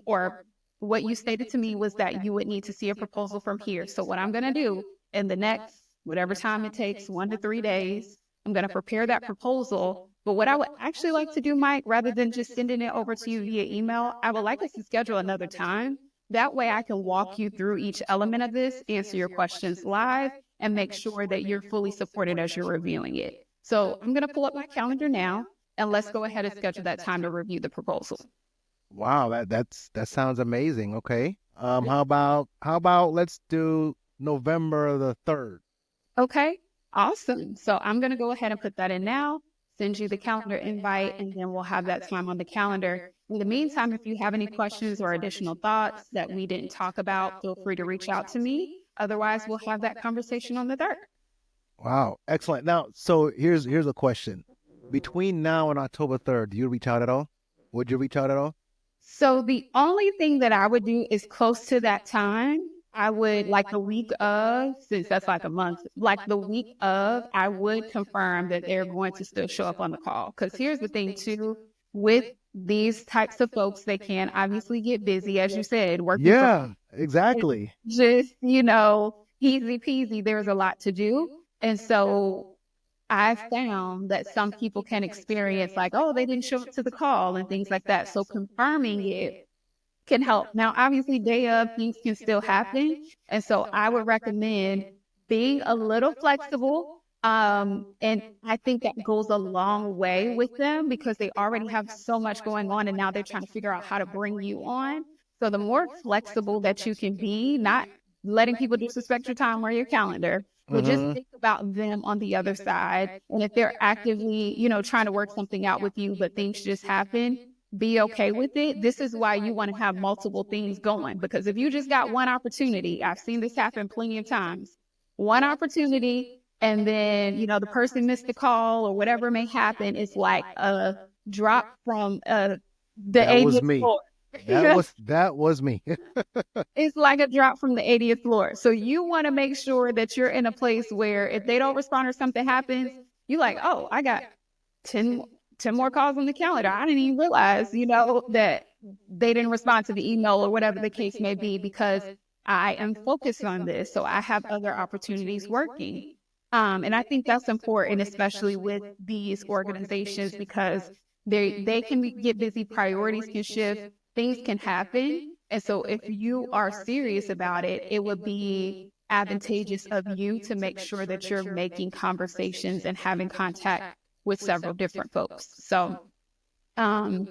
[SPEAKER 2] or what you stated to me was that you would need to see a proposal from here. So, what I'm going to do in the next, whatever time it takes, 1 to 3 days, I'm going to prepare that proposal. But what I would actually like to do, Mike, rather than just sending it over to you via email, I would like us to schedule another time. That way I can walk you through each element of this, answer your questions live, and make sure that you're fully supported as you're reviewing it. So I'm going to pull up my calendar now, and let's go ahead and schedule that time to review the proposal.
[SPEAKER 1] Wow, that sounds amazing. Okay. How about let's do November the 3rd.
[SPEAKER 2] Okay, awesome. So I'm going to go ahead and put that in now. send you the calendar invite, and then we'll have that time on the calendar. In the meantime, if you have any questions or additional thoughts that we didn't talk about, feel free to reach out to me. Otherwise, we'll have that conversation on the 3rd.
[SPEAKER 1] Wow, excellent. Now, so here's a question. Between now and October 3rd, do you reach out at all? Would you reach out at all?
[SPEAKER 2] So the only thing that I would do is close to that time. I would like the week of, since that's like a month, like the week of, I would confirm that they're going to still show up on the call. Because here's the thing too, with these types of folks, they can obviously get busy, as you said, working from
[SPEAKER 1] Yeah, exactly.
[SPEAKER 2] just, easy peasy. There's a lot to do. And so I found that some people can experience like, oh, they didn't show up to the call and things like that. So confirming it can help. Now, obviously, day of things can still happen. And so I would recommend being a little flexible. And I think that goes a long way with them because they already have so much going on and now they're trying to figure out how to bring you on. So the more flexible that you can be, not letting people disrespect your time or your calendar, but just
[SPEAKER 1] Hmm.
[SPEAKER 2] think about them on the other side. And if they're actively, trying to work something out with you, but things just happen, be okay with it. This is why you want to have multiple things going. Because if you just got one opportunity, I've seen this happen plenty of times, one opportunity, and then, the person missed the call or whatever may happen. It's like a drop from the
[SPEAKER 1] That was
[SPEAKER 2] 80th
[SPEAKER 1] me.
[SPEAKER 2] floor.
[SPEAKER 1] That was me.
[SPEAKER 2] It's like a drop from the 80th floor. So you want to make sure that you're in a place where if they don't respond or something happens, you like, oh, I got 10, 10 more calls on the calendar. I didn't even realize, that they didn't respond to the email or whatever the case may be because I am focused on this. So I have other opportunities working. And I think that's important, especially with these organizations, because they can get busy, priorities can shift, things can happen. And so if you are serious about it, it would be advantageous of you to make sure that you're making conversations and having contact with several different folks. So um,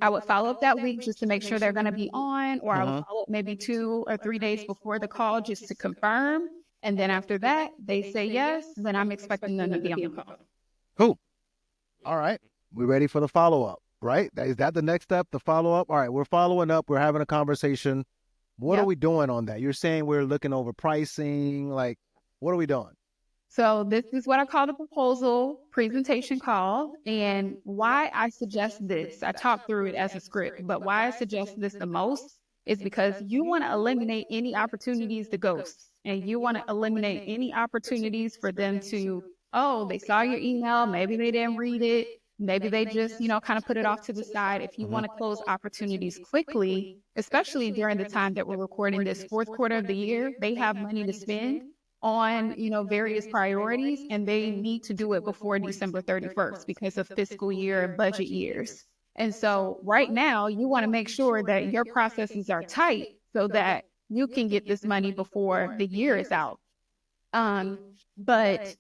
[SPEAKER 2] I would follow up that week just to make sure they're going to be on, or I would
[SPEAKER 1] Hmm.
[SPEAKER 2] follow up maybe 2 or 3 days before the call just to confirm. And then after that, they say yes, then I'm expecting them to be on the call.
[SPEAKER 1] Cool. All right. We ready for the follow up, right? Is that the next step, the follow up? All right, we're following up. We're having a conversation. What are
[SPEAKER 2] Yep.
[SPEAKER 1] we doing on that? You're saying we're looking over pricing. Like, what are we doing?
[SPEAKER 2] So this is what I call the proposal presentation call. And why I suggest this, I talk through it as a script, but why I suggest this the most is because you want to eliminate any opportunities to ghost. And you want to eliminate any opportunities for them to, oh, they saw your email, maybe they didn't read it, maybe they just, kind of put it off to the side. If you want to close opportunities quickly, especially during the time that we're recording this fourth quarter of the year, they have money to spend on various priorities and they need to do it before December 31st because of fiscal year and budget years. And so right now you want to make sure that your processes are tight so that you can get this money before the year is out. But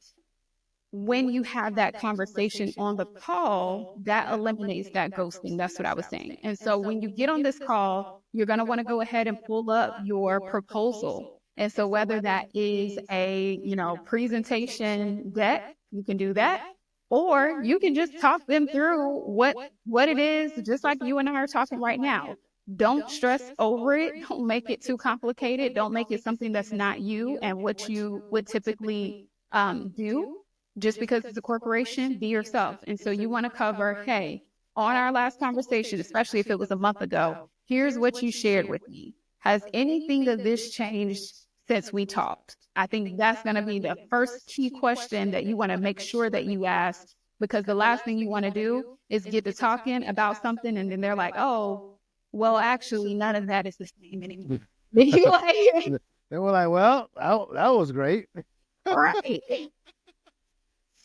[SPEAKER 2] when you have that conversation on the call, that eliminates that ghosting. That's what I was saying. And so when you get on this call, you're going to want to go ahead and pull up your proposal. And so whether that is a, presentation deck, you can do that. Or you can just talk them through what it is, just like you and I are talking right now. Don't stress over it. Don't make it too complicated. Don't make it something that's not you and what you would typically do. Just because it's a corporation, be yourself. And so you want to cover, hey, on our last conversation, especially if it was a month ago, here's what you shared with me. Has anything of this changed since we talked? I think that's going to be the first key question that you want to make sure that you ask, because the last thing you want to do is get to talking about something and then they're like, oh, well, actually, none of that is the same anymore. Then you like,
[SPEAKER 1] They were like, well, that was great.
[SPEAKER 2] right.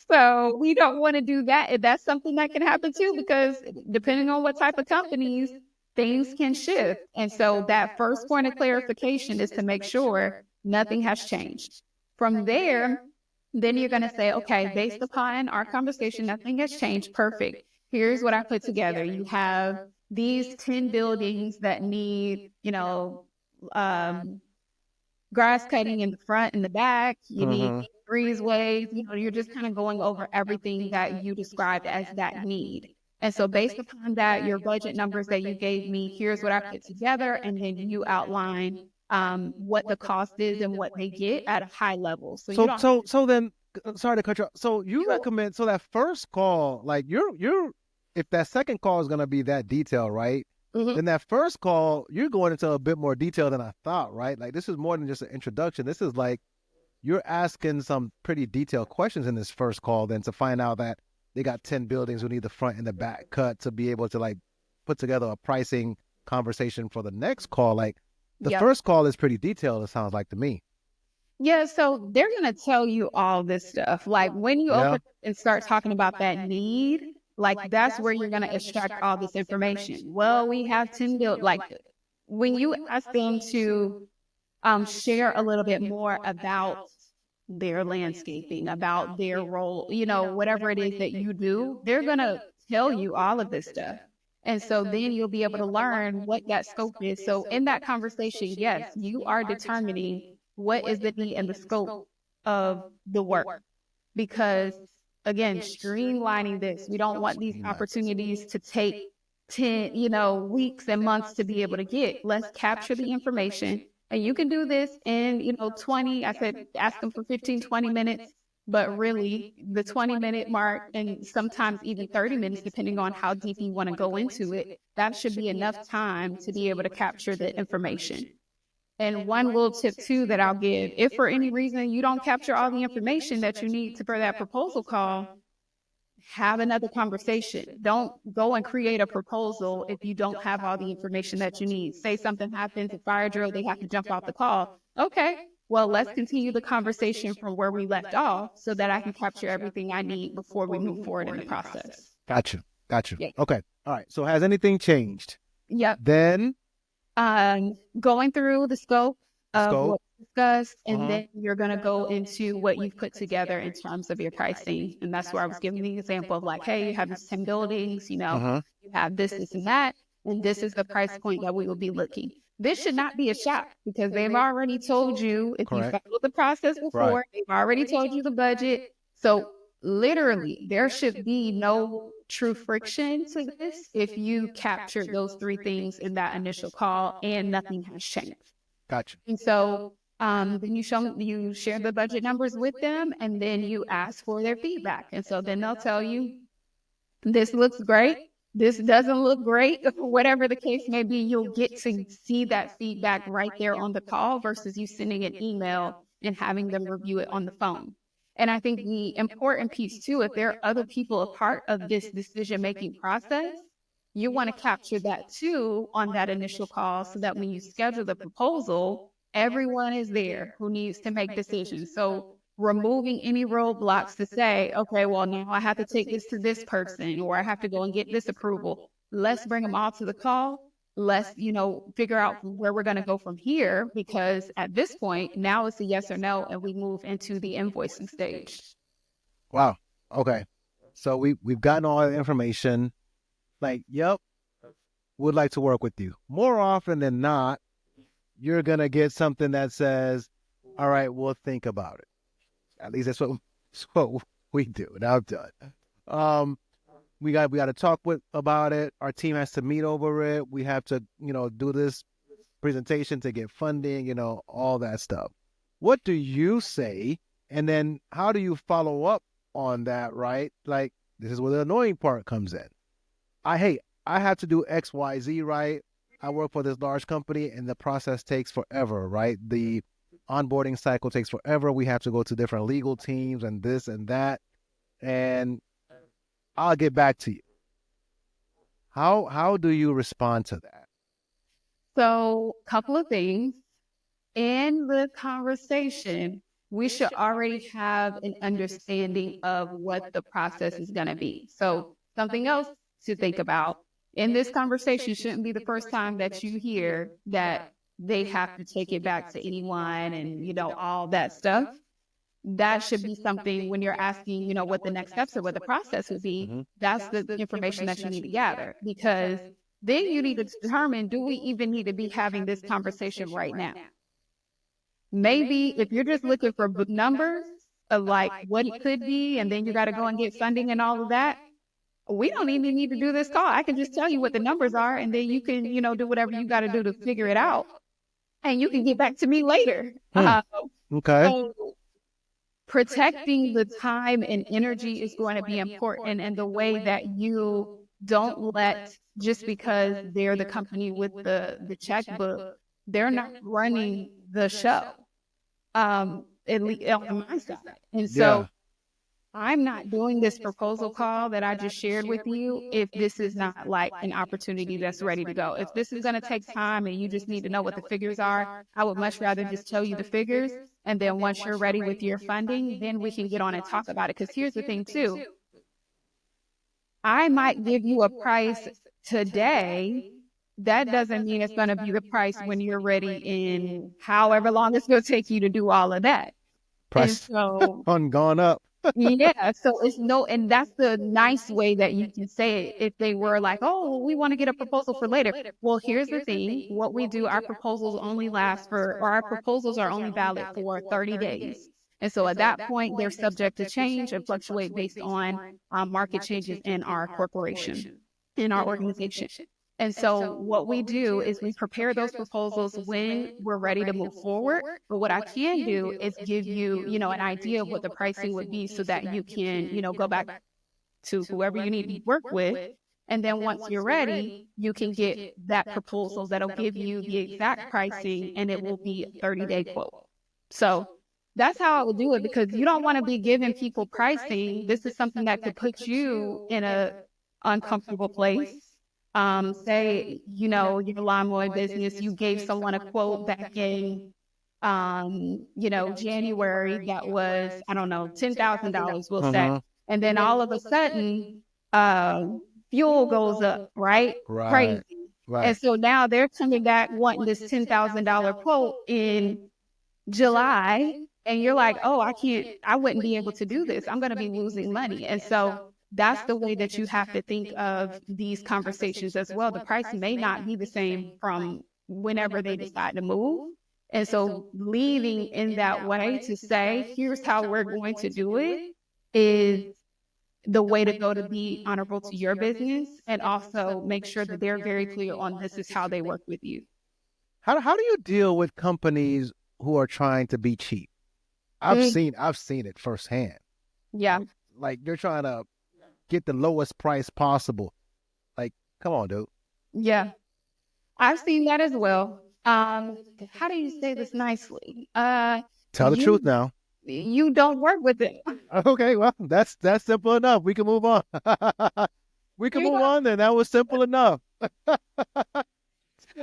[SPEAKER 2] So we don't want to do that. And that's something that can happen too, because depending on what type of companies, things can shift. And so that first point of clarification is to make sure nothing has changed. From there, then you're going to say, okay, based upon our conversation, nothing has changed. Perfect. Here's what I put together. You have these 10 buildings that need, um, grass cutting in the front and the back. You need
[SPEAKER 1] Mm-hmm.
[SPEAKER 2] breezeways. You're just kind of going over everything that you described as that need. And so based upon that, your budget numbers that you gave me, here's what I put together, and then you outline what the cost is and what they get at a high level. So you don't
[SPEAKER 1] So then, sorry to cut you off. So you
[SPEAKER 2] sure.
[SPEAKER 1] recommend so that first call, like you're if that second call is gonna be that detailed, right?
[SPEAKER 2] Mhm.
[SPEAKER 1] Then that first call, you're going into a bit more detail than I thought, right? Like this is more than just an introduction. This is like you're asking some pretty detailed questions in this first call, then to find out that they got 10 buildings who need the front and the back cut to be able to like put together a pricing conversation for the next call. Like the
[SPEAKER 2] Yep.
[SPEAKER 1] first call is pretty detailed, it sounds like to me.
[SPEAKER 2] Yeah, so they're going to tell you all this stuff. Like when you
[SPEAKER 1] Yeah.
[SPEAKER 2] open and start talking about that need, like that's where you're going to extract all this information. Well, we have 10 built, like when you ask them to share a little bit more about their landscaping, about their role, whatever it is that you do, they're going to tell you all of this stuff. And so then you'll be able to learn what that scope is. So in that conversation, yes, you are determining what is the need and the scope of the work. Because again, streamlining this, we don't want these
[SPEAKER 1] Streamline.
[SPEAKER 2] opportunities to take 10, weeks and months to be able to get. Let's capture the information. And you can do this in, 20, I said, ask them for 15, 20 minutes, but really the 20-minute mark and sometimes even 30 minutes, depending on how deep you want to go into it, that should be enough time to be able to capture the information. And one little tip too that I'll give, if for any reason you don't capture all the information that you need to for that proposal call, have another conversation. Don't go and create a proposal if you don't have all the information that you need. Say something happens, a fire drill, they have to jump off the call. Okay, well, let's continue the conversation from where we left off so that I can capture everything I need before we move forward in the process.
[SPEAKER 1] Got you. Got you.
[SPEAKER 2] Yeah.
[SPEAKER 1] Okay. All right. So has anything changed?
[SPEAKER 2] Yep.
[SPEAKER 1] Then
[SPEAKER 2] Going through the scope of
[SPEAKER 1] scope.
[SPEAKER 2] what we discussed, and
[SPEAKER 1] Uh-huh.
[SPEAKER 2] then you're going to go into what you've put together in terms of your pricing. And that's where I was giving the example of like, hey, you have these 10 buildings,
[SPEAKER 1] Uh-huh.
[SPEAKER 2] you have this, and that, and this is the price point that we will be looking. This should not be a shock because they've already told you if you
[SPEAKER 1] Correct.
[SPEAKER 2] followed the process
[SPEAKER 1] Right.
[SPEAKER 2] before, they've already told you the budget. So literally, there should be no true friction to this if you capture those three things in that initial call and nothing has changed.
[SPEAKER 1] Got you.
[SPEAKER 2] And so then you share the budget numbers with them, and then you ask for their feedback. And so then they'll tell you, this looks great. This doesn't look great. Whatever the case may be, you'll get to see that feedback right there on the call versus you sending an email and having them review it on the phone. And I think the important piece too, if there are other people a part of this decision making process, you want to capture that too on that initial call so that when you schedule the proposal, everyone is there who needs to make decisions. So removing any roadblocks to say, okay, well, now I have to take this to this person or I have to go and get this approval. Let's bring them all to the call. Let's, figure out where we're going to go from here because at this point, now it's a yes or no, and we move into the invoicing stage.
[SPEAKER 1] Wow. Okay. So we've gotten all the information. Like, yep, would like to work with you. More often than not, you're gonna get something that says, all right, we'll think about it. At least that's what we do. Now I'm done. Um, we got to talk about it. Our team has to meet over it. We have to, do this presentation to get funding, all that stuff. What do you say? And then how do you follow up on that, right? Like, this is where the annoying part comes in. I have to do XYZ, right? I work for this large company and the process takes forever, right? The onboarding cycle takes forever. We have to go to different legal teams and this and that. And I'll get back to you. How do you respond to that?
[SPEAKER 2] So, a couple of things. In the conversation, we should already have an understanding of what the process is going to be. So, something else to think about in this conversation shouldn't be the first time that you hear that they have to take it back to anyone and, all that stuff. That should be something when you're asking, what the next steps or what the process would be.
[SPEAKER 1] Mm-hmm.
[SPEAKER 2] That's the information that you need to gather because then you need to determine, do we even need to be having this conversation right now? Maybe if you're just looking for numbers of like what it could be, and then you got to go and get funding and all of that, we don't even need to do this call. I can just tell you what the numbers are, and then you can, do whatever you got to do to figure it out, and you can get back to me later.
[SPEAKER 1] Hmm. Okay.
[SPEAKER 2] So protecting the time and energy is going to be important, and the way that you don't let, just because they're the company with the checkbook, they're not running the show, at least on my side. And
[SPEAKER 1] Yeah.
[SPEAKER 2] so I'm not doing this proposal call that I just shared with you if this is not like an opportunity that's ready to go. If this is going to take time and you just need to know what the figures are, I would much rather just tell you the figures. And then once you're ready with your funding, then we can get on and talk about it. Because here's the thing, too. I might give you a price today. That doesn't mean it's going to be the price when you're ready in however long it's going to take you to do all of that. And
[SPEAKER 1] Price
[SPEAKER 2] so
[SPEAKER 1] on gone up.
[SPEAKER 2] yeah, so it's no, and that's the nice way that you can say it. If they were like, oh, well, we want to get a proposal for later. Well, here's the thing. What we do, our proposals only last for, or our proposals are only valid for 30 days. And so at that point, they're subject to change and fluctuate based on market changes in our corporation, in our organization. And so what we do is we prepare those proposals when we're ready to move forward. But what I can do is give you, an idea of what the pricing would be so that you can, go back to whoever you need to work with. And then once you're ready, you can get that proposal that'll give you the exact pricing, and it will be a 30-day quote. So that's how I would do it, because you don't want to be giving people pricing. This is something that could put you in a uncomfortable place. Say, your lawnmower business, you gave someone a quote back in, January that was, I don't know, $10,000, we'll say.
[SPEAKER 1] Mm-hmm.
[SPEAKER 2] And then all of a sudden, uh, fuel goes up, right?
[SPEAKER 1] Right.
[SPEAKER 2] Crazy. And
[SPEAKER 1] Right.
[SPEAKER 2] so now they're coming back wanting this $10,000 quote in July, and you're like, oh, I wouldn't be able to do this. I'm going to be losing money. And so that's the way that you have to think of these conversations as well. The price may not be the same from whenever they decide to move. And so leading in that way to say, here's how we're going to do it, is the way to go to be honorable to your business, and also make sure that they're very clear on this is how they work with you.
[SPEAKER 1] How do you deal with companies who are trying to be cheap?
[SPEAKER 2] Mm,
[SPEAKER 1] I've seen it firsthand.
[SPEAKER 2] yeah,
[SPEAKER 1] Like they're trying to get the lowest price possible. Like, come on, dude.
[SPEAKER 2] yeah. I've seen that as well. How do you say this nicely?
[SPEAKER 1] Tell the truth
[SPEAKER 2] You
[SPEAKER 1] now.
[SPEAKER 2] you don't work with them.
[SPEAKER 1] Okay, well, that's simple enough. We can move on. We can
[SPEAKER 2] You
[SPEAKER 1] move
[SPEAKER 2] don't.
[SPEAKER 1] on then. That was simple enough.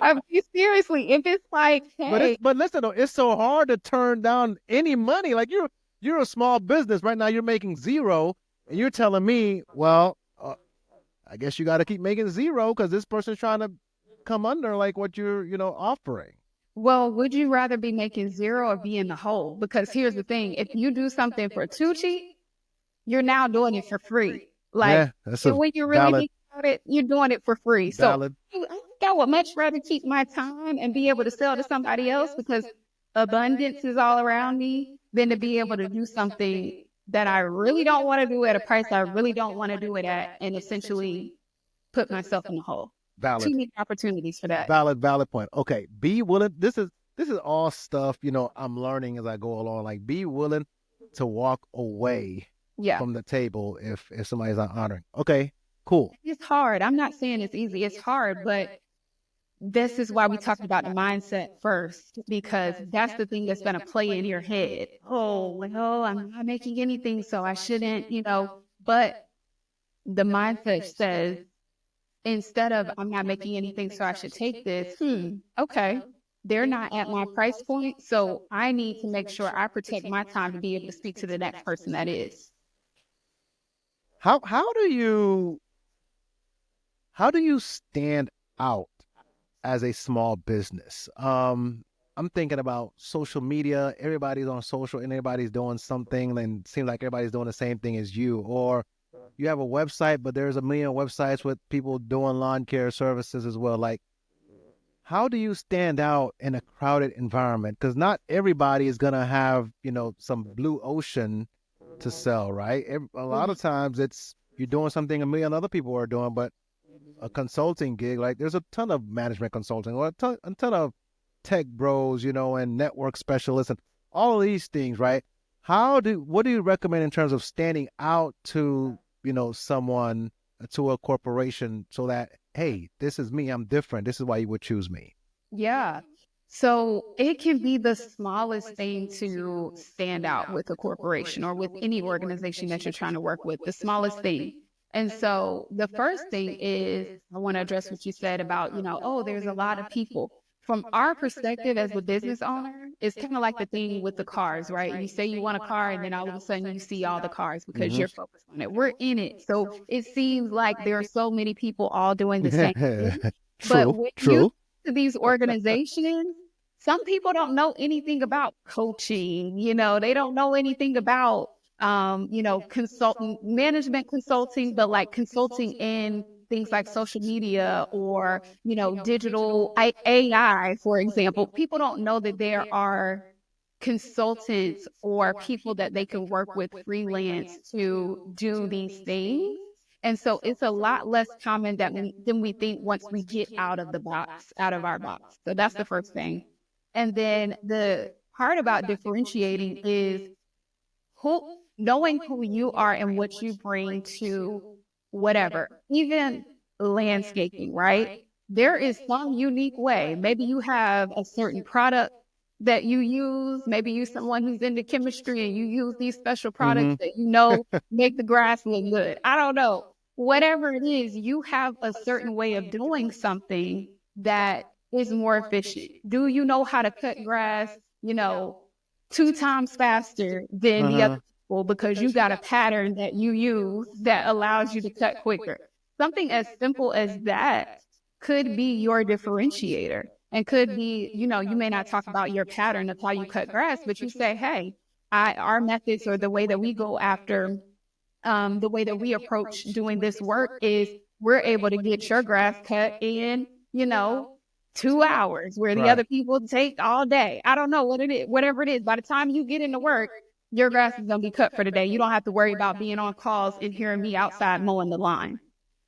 [SPEAKER 2] I mean, seriously, if it's like, hey,
[SPEAKER 1] But listen though, it's so hard to turn down any money. Like you're a small business right now. You're making zero, and you're telling me, well, I guess you got to keep making zero because this person's trying to come under like what you're offering.
[SPEAKER 2] well, would you rather be making zero or be in the hole? Because here's the thing: if you do something for too cheap, you're now doing it for free. Like,
[SPEAKER 1] Yeah, that's a
[SPEAKER 2] when you really
[SPEAKER 1] valid
[SPEAKER 2] think about it, you're doing it for free. So
[SPEAKER 1] valid.
[SPEAKER 2] I think I would much rather keep my time and be able to sell to somebody else, because abundance is all around me, than to be able to do something that I really don't want to do at a price I really don't want to do it at, and essentially put myself in the hole. Too
[SPEAKER 1] Valid.
[SPEAKER 2] many opportunities for that.
[SPEAKER 1] Valid point. Okay, be willing. This is all stuff I'm learning as I go along. Like, be willing to walk away
[SPEAKER 2] Yeah.
[SPEAKER 1] from the table if somebody's not honoring. Okay, cool.
[SPEAKER 2] It's hard. I'm not saying it's easy. It's hard, but this is why we talked about the mindset first, because that's the thing that's going to play in your head. Oh, well, I'm not making anything, so I shouldn't. But the mindset says, instead of I'm not making anything, so I should take this, okay, they're not at my price point, so I need to make sure I protect my time to be able to speak to the next person that is.
[SPEAKER 1] How how do you stand out as a small business? I'm thinking about social media. Everybody's on social and everybody's doing something, and it seems like everybody's doing the same thing as you. Or you have a website, but there's a million websites with people doing lawn care services as well. Like, how do you stand out in a crowded environment? Because not everybody is gonna have, some blue ocean to sell, right? A lot of times it's you're doing something a million other people are doing, but a consulting gig, like there's a ton of management consulting or a ton of tech bros, and network specialists and all of these things, right? What do you recommend in terms of standing out to, someone, to a corporation so that, hey, this is me, I'm different. This is why you would choose me.
[SPEAKER 2] Yeah. So it can be the smallest thing to stand out with a corporation or with any organization that you're trying to work with, the smallest thing. And so the first thing is I want to address what you said about, oh, there's a lot of people. From our perspective as a business owner, it's kind of like the thing with the cars, right? You say you want a car, and then all of a sudden you see all the cars because you're focused on it. We're in it. So it seems like there are so many people all doing the same thing. But
[SPEAKER 1] True,
[SPEAKER 2] when you
[SPEAKER 1] true.
[SPEAKER 2] to these organizations, some people don't know anything about coaching. They don't know anything about, consultant management consulting, but like consulting in things like social media or, digital AI, for example. People don't know that there are consultants or people that they can work with freelance to do these things. And so it's a lot less common than we think once we get out of the box, out of our box. So that's the first thing. And then the part about differentiating is knowing who you are and what you bring to whatever, even landscaping, right? There is some unique way. Maybe you have a certain product that you use. Maybe you're someone who's into chemistry and you use these special products
[SPEAKER 1] Hmm.
[SPEAKER 2] that make the grass look good. I don't know. Whatever it is, you have a certain way of doing something that is more efficient. Do you know how to cut grass, you know, 2 times faster than the other
[SPEAKER 1] Uh-huh.
[SPEAKER 2] people because you got a pattern that you use that allows you to cut quicker? Something as simple as that could be your differentiator and could be, you may not talk about your pattern of how you cut grass, but you say, hey, our methods or the way that we go after, the way that we approach doing this work is we're able to get your grass cut in, 2 hours, where the
[SPEAKER 1] Right.
[SPEAKER 2] other people take all day. I don't know what it is, whatever it is. By the time you get into work, your grass is going to be cut for the day. You don't have to worry about being on calls and hearing me outside mowing the lawn.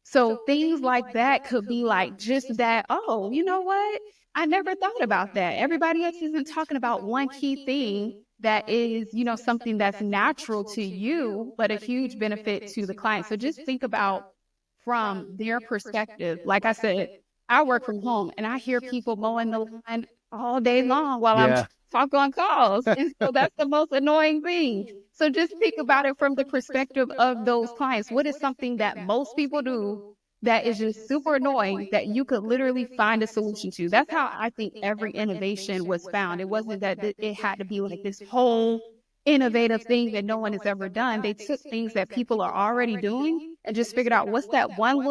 [SPEAKER 2] So things like that could be like just that. Oh, you know what? I never thought about that. Everybody else isn't talking about one key thing that is, something that's natural to you, but a huge benefit to the client. So just think about from their perspective. Like I said, I work from home and I hear people mowing the lawn all day long while I'm
[SPEAKER 1] Yeah.
[SPEAKER 2] talk on calls. And so that's the most annoying thing. So just think about it from the perspective of those clients. What is something that most people do that is just super annoying that you could literally find a solution to? That's how I think every innovation was found. It wasn't that it had to be like this whole innovative thing that no one has ever done. They took things that people are already doing and just figured out what's that one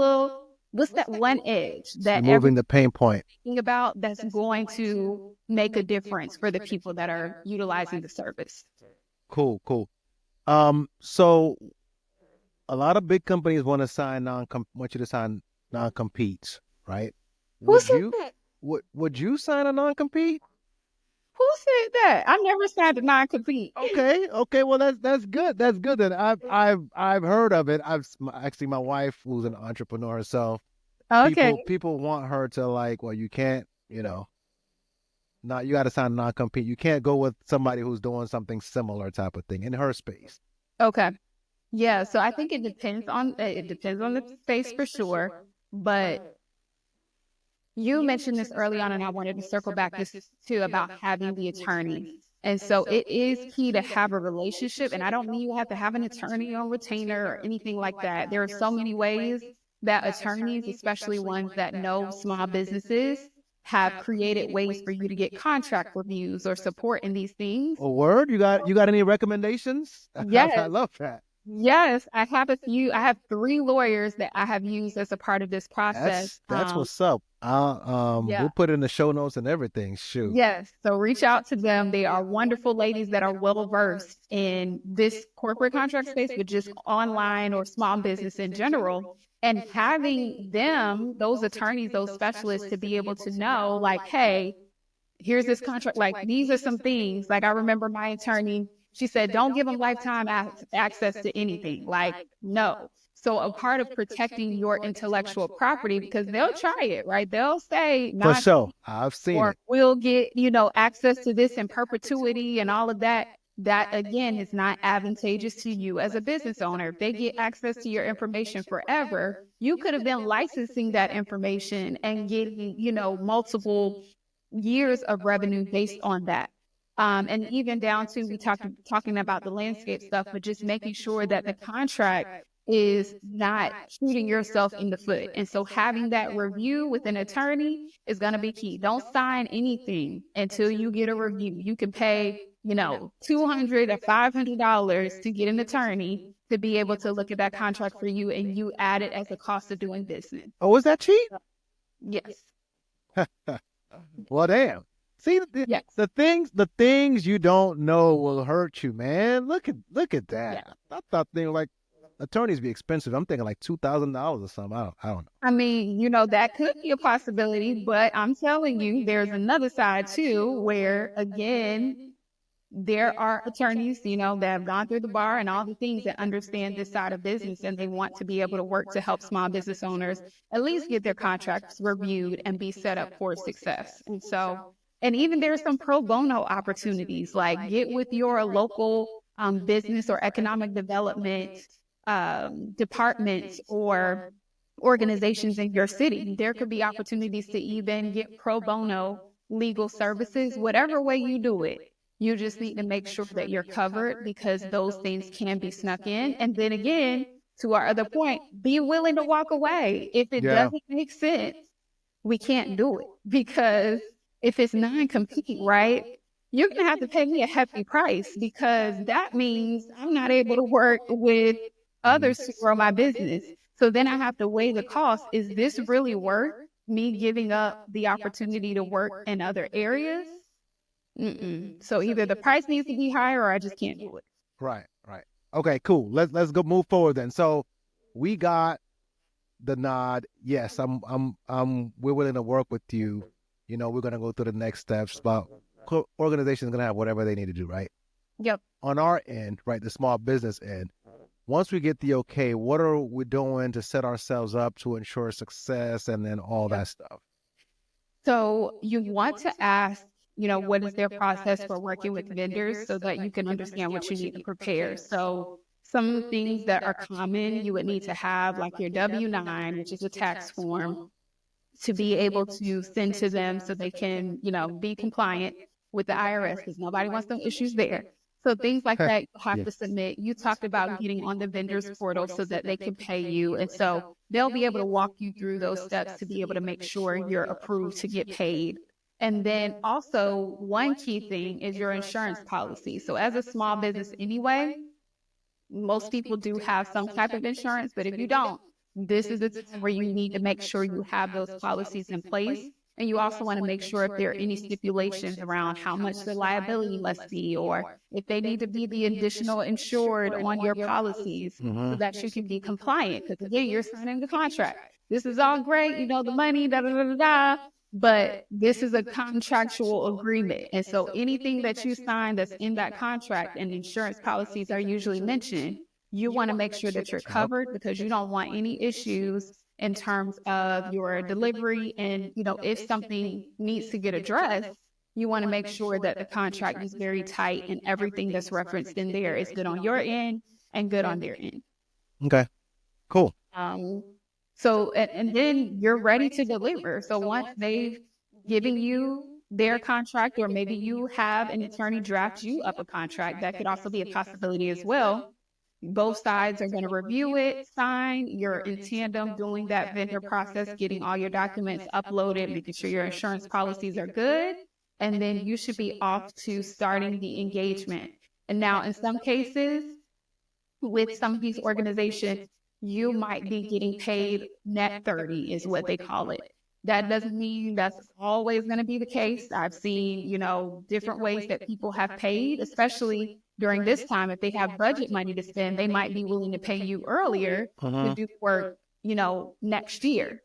[SPEAKER 2] edge that
[SPEAKER 1] Removing
[SPEAKER 2] everyone's
[SPEAKER 1] the pain point.
[SPEAKER 2] thinking about that's going to make a difference for the people that are utilizing the service.
[SPEAKER 1] Cool, cool. So a lot of big companies want you to sign non-competes, right?
[SPEAKER 2] Who
[SPEAKER 1] Would
[SPEAKER 2] said
[SPEAKER 1] you
[SPEAKER 2] that?
[SPEAKER 1] would you sign a non-compete?
[SPEAKER 2] Who said that? I never signed a non-compete.
[SPEAKER 1] Okay, okay. Well, that's good. That's good. Then I've heard of it. Actually, my wife, who's an entrepreneur herself,
[SPEAKER 2] Okay.
[SPEAKER 1] people want her to, like, well, you can't, not you got to sign a non-compete. You can't go with somebody who's doing something similar type of thing in her space.
[SPEAKER 2] Okay. Yeah. So I think it depends on the space for sure. But you mentioned this early on, and I wanted to circle back this too about having the attorneys. And so it is key to have a relationship. And I don't mean you have to have an attorney on retainer or anything like that. There are so many ways that attorneys, especially ones that know small businesses, have created ways for you to get contract reviews or support in these things.
[SPEAKER 1] A word? You got any recommendations? I
[SPEAKER 2] Yes.
[SPEAKER 1] love that.
[SPEAKER 2] Yes, I have a few. I have three lawyers that I have used as a part of this process.
[SPEAKER 1] That's what's up.
[SPEAKER 2] Yeah.
[SPEAKER 1] We'll put it in the show notes and everything. Shoot.
[SPEAKER 2] Yes. So reach out to them. They are wonderful ladies that are well versed in this corporate contract space, but just online or small business in general. And having them, those attorneys, those specialists to be able to know, like, hey, here's this contract. Like, these are some things. Like, I remember my attorney, she said, don't give them lifetime access to anything. Like, no. So, a part of protecting your intellectual property, because they'll try it, right? They'll say,
[SPEAKER 1] For
[SPEAKER 2] not,
[SPEAKER 1] sure. I've seen
[SPEAKER 2] or
[SPEAKER 1] it.
[SPEAKER 2] we'll get, access to this in perpetuity and all of that. That again is not advantageous to you as a business owner. If they get access to your information forever, you could have been licensing that information and getting, multiple years of revenue based on that. And even down to we talking about the landscape stuff, but just making sure that the contract is not shooting yourself in the foot. And so having that review with an attorney is going to be key. Don't sign anything until you get a review. You can pay, $200 or $500 to get an attorney to be able to look at that contract for you, and you add it as a cost of doing business.
[SPEAKER 1] Oh, is that cheap?
[SPEAKER 2] Yes.
[SPEAKER 1] Well, damn. See
[SPEAKER 2] Yes.
[SPEAKER 1] the things you don't know will hurt you, man. Look at
[SPEAKER 2] Yeah.
[SPEAKER 1] that. I thought they were like attorneys be expensive. I'm thinking like $2,000 or something. I don't know.
[SPEAKER 2] I mean, that could be a possibility, but I'm telling you, there's another side too, where again, there are attorneys, that have gone through the bar and all the things that understand this side of business, and they want to be able to work to help small business owners at least get their contracts reviewed and be set up for success. And so, and even there's some pro bono opportunities, like get with your local business or economic development departments or organizations in your city. There could be opportunities to even get pro bono legal services, whatever way you do it. You just need to make sure that you're covered, because those things can be snuck in. And then again, to our other point, be willing to walk away. If it
[SPEAKER 1] Yeah.
[SPEAKER 2] doesn't make sense, we can't do it, because if it's non-compete, right, you're going to have to pay me a hefty price, because that means I'm not able to work with others to grow my business. So then I have to weigh the cost. Is this really worth me giving up the opportunity to work in other areas? Mm-mm. So either the price needs to be higher, or I just can't do it.
[SPEAKER 1] Right, right. Okay, cool. Let's go move forward then. So we got the nod. Yes, we're willing to work with you. We're gonna go through the next steps, but organization's gonna have whatever they need to do, right?
[SPEAKER 2] Yep.
[SPEAKER 1] On our end, right, the small business end, once we get the okay, what are we doing to set ourselves up to ensure success and then all
[SPEAKER 2] Yep.
[SPEAKER 1] that stuff?
[SPEAKER 2] So you want to ask, what is their process for working with vendors so that you can understand what you need to prepare. So some things that are common, you would need to have like your W-9, which is a tax form, to be able to send to them so they can, be compliant with the IRS, because nobody wants no issues there. So things like that you have
[SPEAKER 1] Yeah.
[SPEAKER 2] to submit. You talked about getting on the vendor's portal so that they can pay you. And so they'll be able to walk you through those steps to be able to make sure you're approved to get paid. And then also, one key thing is your insurance policy. So as a small business anyway, most people do have some type of insurance, but if you don't, this is the time where you need to make sure you have those policies in place. And you also want to make sure if there are any stipulations around how much the liability must be, or if they need to be the additional insured on your policies so
[SPEAKER 1] Mm-hmm.
[SPEAKER 2] that you can be compliant. Because again, you're signing the contract. This is all great, the money, da da da da da. But this is a contractual agreement. And so anything that you sign that's in that contract, and insurance policies are usually mentioned, you want to make sure that you're
[SPEAKER 1] Yep.
[SPEAKER 2] covered, because you don't want any issues in terms of your delivery. And, if something needs to get addressed, you want to make sure that the contract is very tight and everything that's referenced in there is good on your end and good on their end.
[SPEAKER 1] Okay. Cool.
[SPEAKER 2] Um, so, and then you're ready to deliver. So once they've given you their contract, or maybe you have an attorney draft you up a contract, that could also be a possibility as well. Both sides are going to review it, sign, you're in tandem doing that vendor process, getting all your documents uploaded, making sure your insurance policies are good. And then you should be off to starting the engagement. And now in some cases, with some of these organizations, you might be getting paid net 30 is what they call it. That doesn't mean that's always going to be the case. I've seen, different ways that people have paid, especially during this time. If they have budget money to spend, they might be willing to pay you earlier to
[SPEAKER 1] Hmm.
[SPEAKER 2] do work, next year.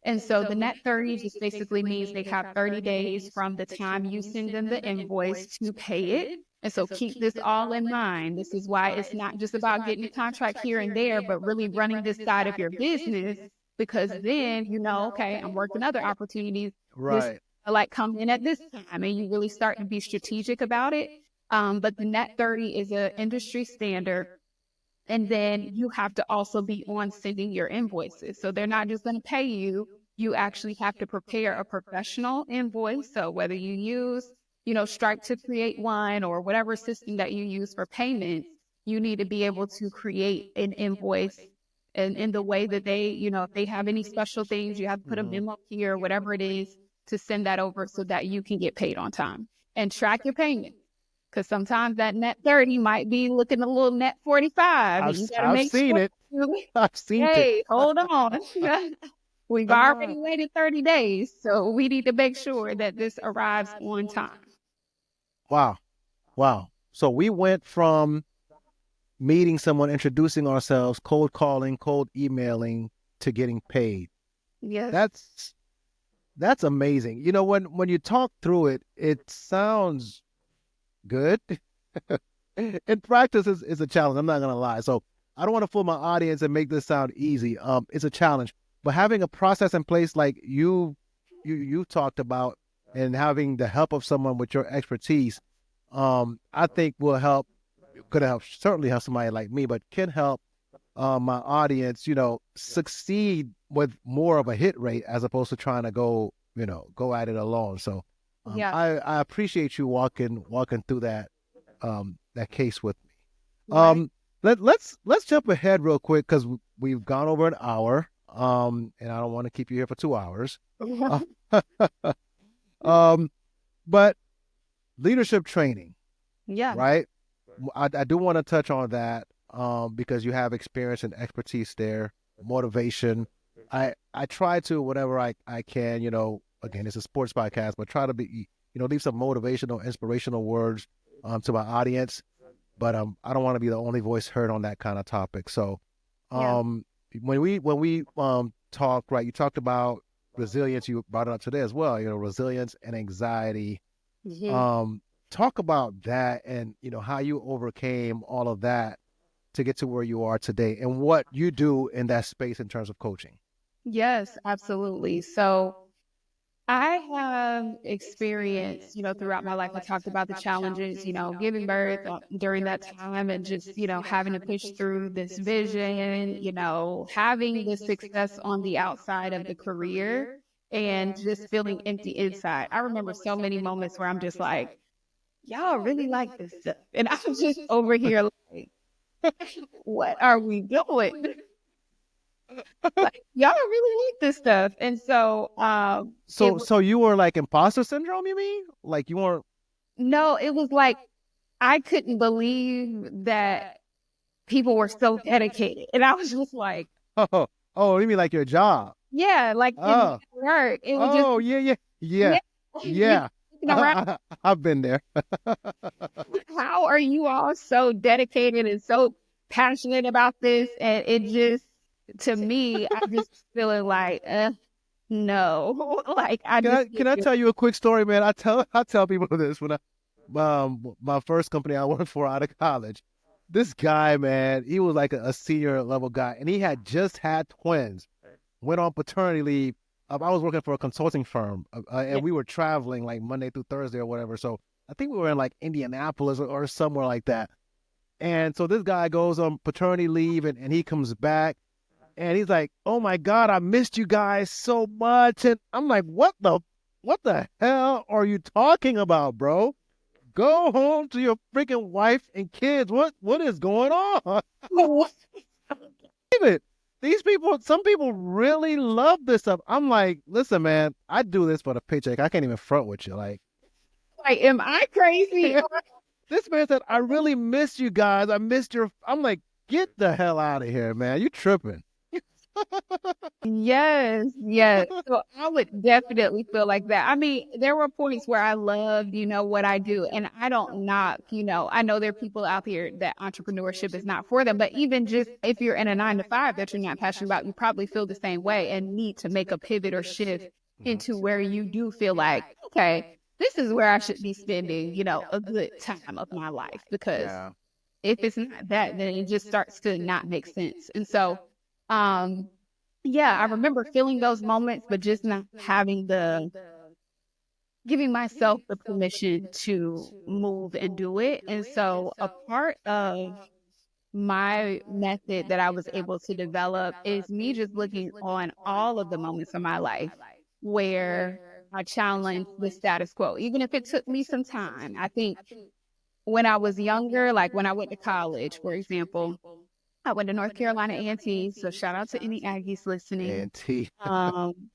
[SPEAKER 2] And so the net 30 just basically means they have 30 days from the time you send them the invoice to pay it. And so keep this all in mind. This is why it's not just about getting a contract here and there, but really running this side of your business, because then okay, I'm working other opportunities. This
[SPEAKER 1] Right.
[SPEAKER 2] like come in at this time, and you really start to be strategic about it. But the net 30 is an industry standard. And then you have to also be on sending your invoices. So they're not just going to pay you. You actually have to prepare a professional invoice. So whether you use, Stripe to create one or whatever system that you use for payments, you need to be able to create an invoice and in the way that they, if they have any special things, you have to put a
[SPEAKER 1] Hmm.
[SPEAKER 2] memo here, whatever it is, to send that over so that you can get paid on time and track your payment. Because sometimes that net 30 might be looking a little net 45, and you got to
[SPEAKER 1] I've
[SPEAKER 2] make
[SPEAKER 1] seen
[SPEAKER 2] sure,
[SPEAKER 1] it. I've seen it.
[SPEAKER 2] hey, hold on. We've already waited 30 days, so we need to make sure that this arrives on time.
[SPEAKER 1] Wow. Wow. So we went from meeting someone, introducing ourselves, cold calling, cold emailing to getting paid.
[SPEAKER 2] Yes.
[SPEAKER 1] That's that's amazing. When you talk through it, it sounds good. In practice is a challenge. I'm not gonna lie. So I don't want to fool my audience and make this sound easy. It's a challenge. But having a process in place like you talked about and having the help of someone with your expertise, I think will help could help certainly help somebody like me, but can help my audience, succeed with more of a hit rate as opposed to trying to go at it alone. So
[SPEAKER 2] Yeah.
[SPEAKER 1] I appreciate you walking through that case with me.
[SPEAKER 2] Right.
[SPEAKER 1] Let's jump ahead real quick because we've gone over an hour. And I don't want to keep you here for 2 hours. Uh, but leadership training,
[SPEAKER 2] Yeah.
[SPEAKER 1] right? I do want to touch on that because you have experience and expertise there, motivation. I try to whenever I can, again, it's a sports podcast, but try to be, leave some motivational, inspirational words to my audience. But I don't want to be the only voice heard on that kind of topic. So
[SPEAKER 2] Yeah.
[SPEAKER 1] um, when we talked, right, you talked about resilience. You brought it up today as well. Resilience and anxiety.
[SPEAKER 2] Mhm.
[SPEAKER 1] Um, Talk about that and how you overcame all of that to get to where you are today and what you do in that space in terms of coaching.
[SPEAKER 2] Yes, absolutely. So I have experienced, throughout my life, I talked about the challenges, giving birth during that time and just, having to push through this vision, having the success on the outside of the career and just feeling empty inside. I remember so many moments where I'm just like, y'all really like this stuff. And I'm just over here like, what are we doing? Like, y'all really like this stuff. And so it
[SPEAKER 1] So you were like imposter syndrome, you mean? Like you weren't
[SPEAKER 2] no, it was like I couldn't believe that people were so dedicated. And I was just like,
[SPEAKER 1] oh oh, you mean like your job.
[SPEAKER 2] yeah, like in
[SPEAKER 1] Oh,
[SPEAKER 2] work. It was just,
[SPEAKER 1] oh yeah, yeah, yeah,
[SPEAKER 2] yeah, you
[SPEAKER 1] yeah.
[SPEAKER 2] looking around,
[SPEAKER 1] I've been there.
[SPEAKER 2] how are you all so dedicated and so passionate about this? And it just, to me, I just feeling like, no, like I
[SPEAKER 1] Can
[SPEAKER 2] just,
[SPEAKER 1] I can I tell you a quick story, man? I tell people this when my first company I worked for out of college. This guy, man, he was like a senior level guy, and he had just had twins. Went on paternity leave. I was working for a consulting firm,
[SPEAKER 2] yeah,
[SPEAKER 1] and we were traveling like Monday through Thursday or whatever. So I think we were in like Indianapolis or somewhere like that. And so this guy goes on paternity leave, and he comes back, and he's like, "Oh my God, I missed you guys so much." And I'm like, what the hell are you talking about, bro? Go home to your freaking wife and kids. What is going on? Believe it. These people, some people really love this stuff. I'm like, listen, man, I do this for the paycheck. I can't even front with you. Like,
[SPEAKER 2] like, am I crazy?
[SPEAKER 1] this man said, I really missed you guys. I missed your. I'm like, Get the hell out of here, man. You tripping.
[SPEAKER 2] Yes, yes. So I would definitely feel like that. I mean, there were points where I loved, what I do. And I don't knock, I know there are people out here that entrepreneurship is not for them, but even just if you're in a 9 to 5 that you're not passionate about, you probably feel the same way and need to make a pivot or shift
[SPEAKER 1] Mhm.
[SPEAKER 2] into where you do feel like, okay, this is where I should be spending, a good time of my life. Because
[SPEAKER 1] Yeah.
[SPEAKER 2] if it's not that, then it just starts to not make sense. And so, um, yeah, I remember feeling those moments, but just not having giving myself the permission to move and do it. And so, a part of my method that I was able to develop is me just looking on all of the moments of my life where I challenged the status quo, even if it took me some time. I think when I was younger, like when I went to college, for example, I went to North Carolina A&T, so shout out to any Aggies listening.
[SPEAKER 1] And T.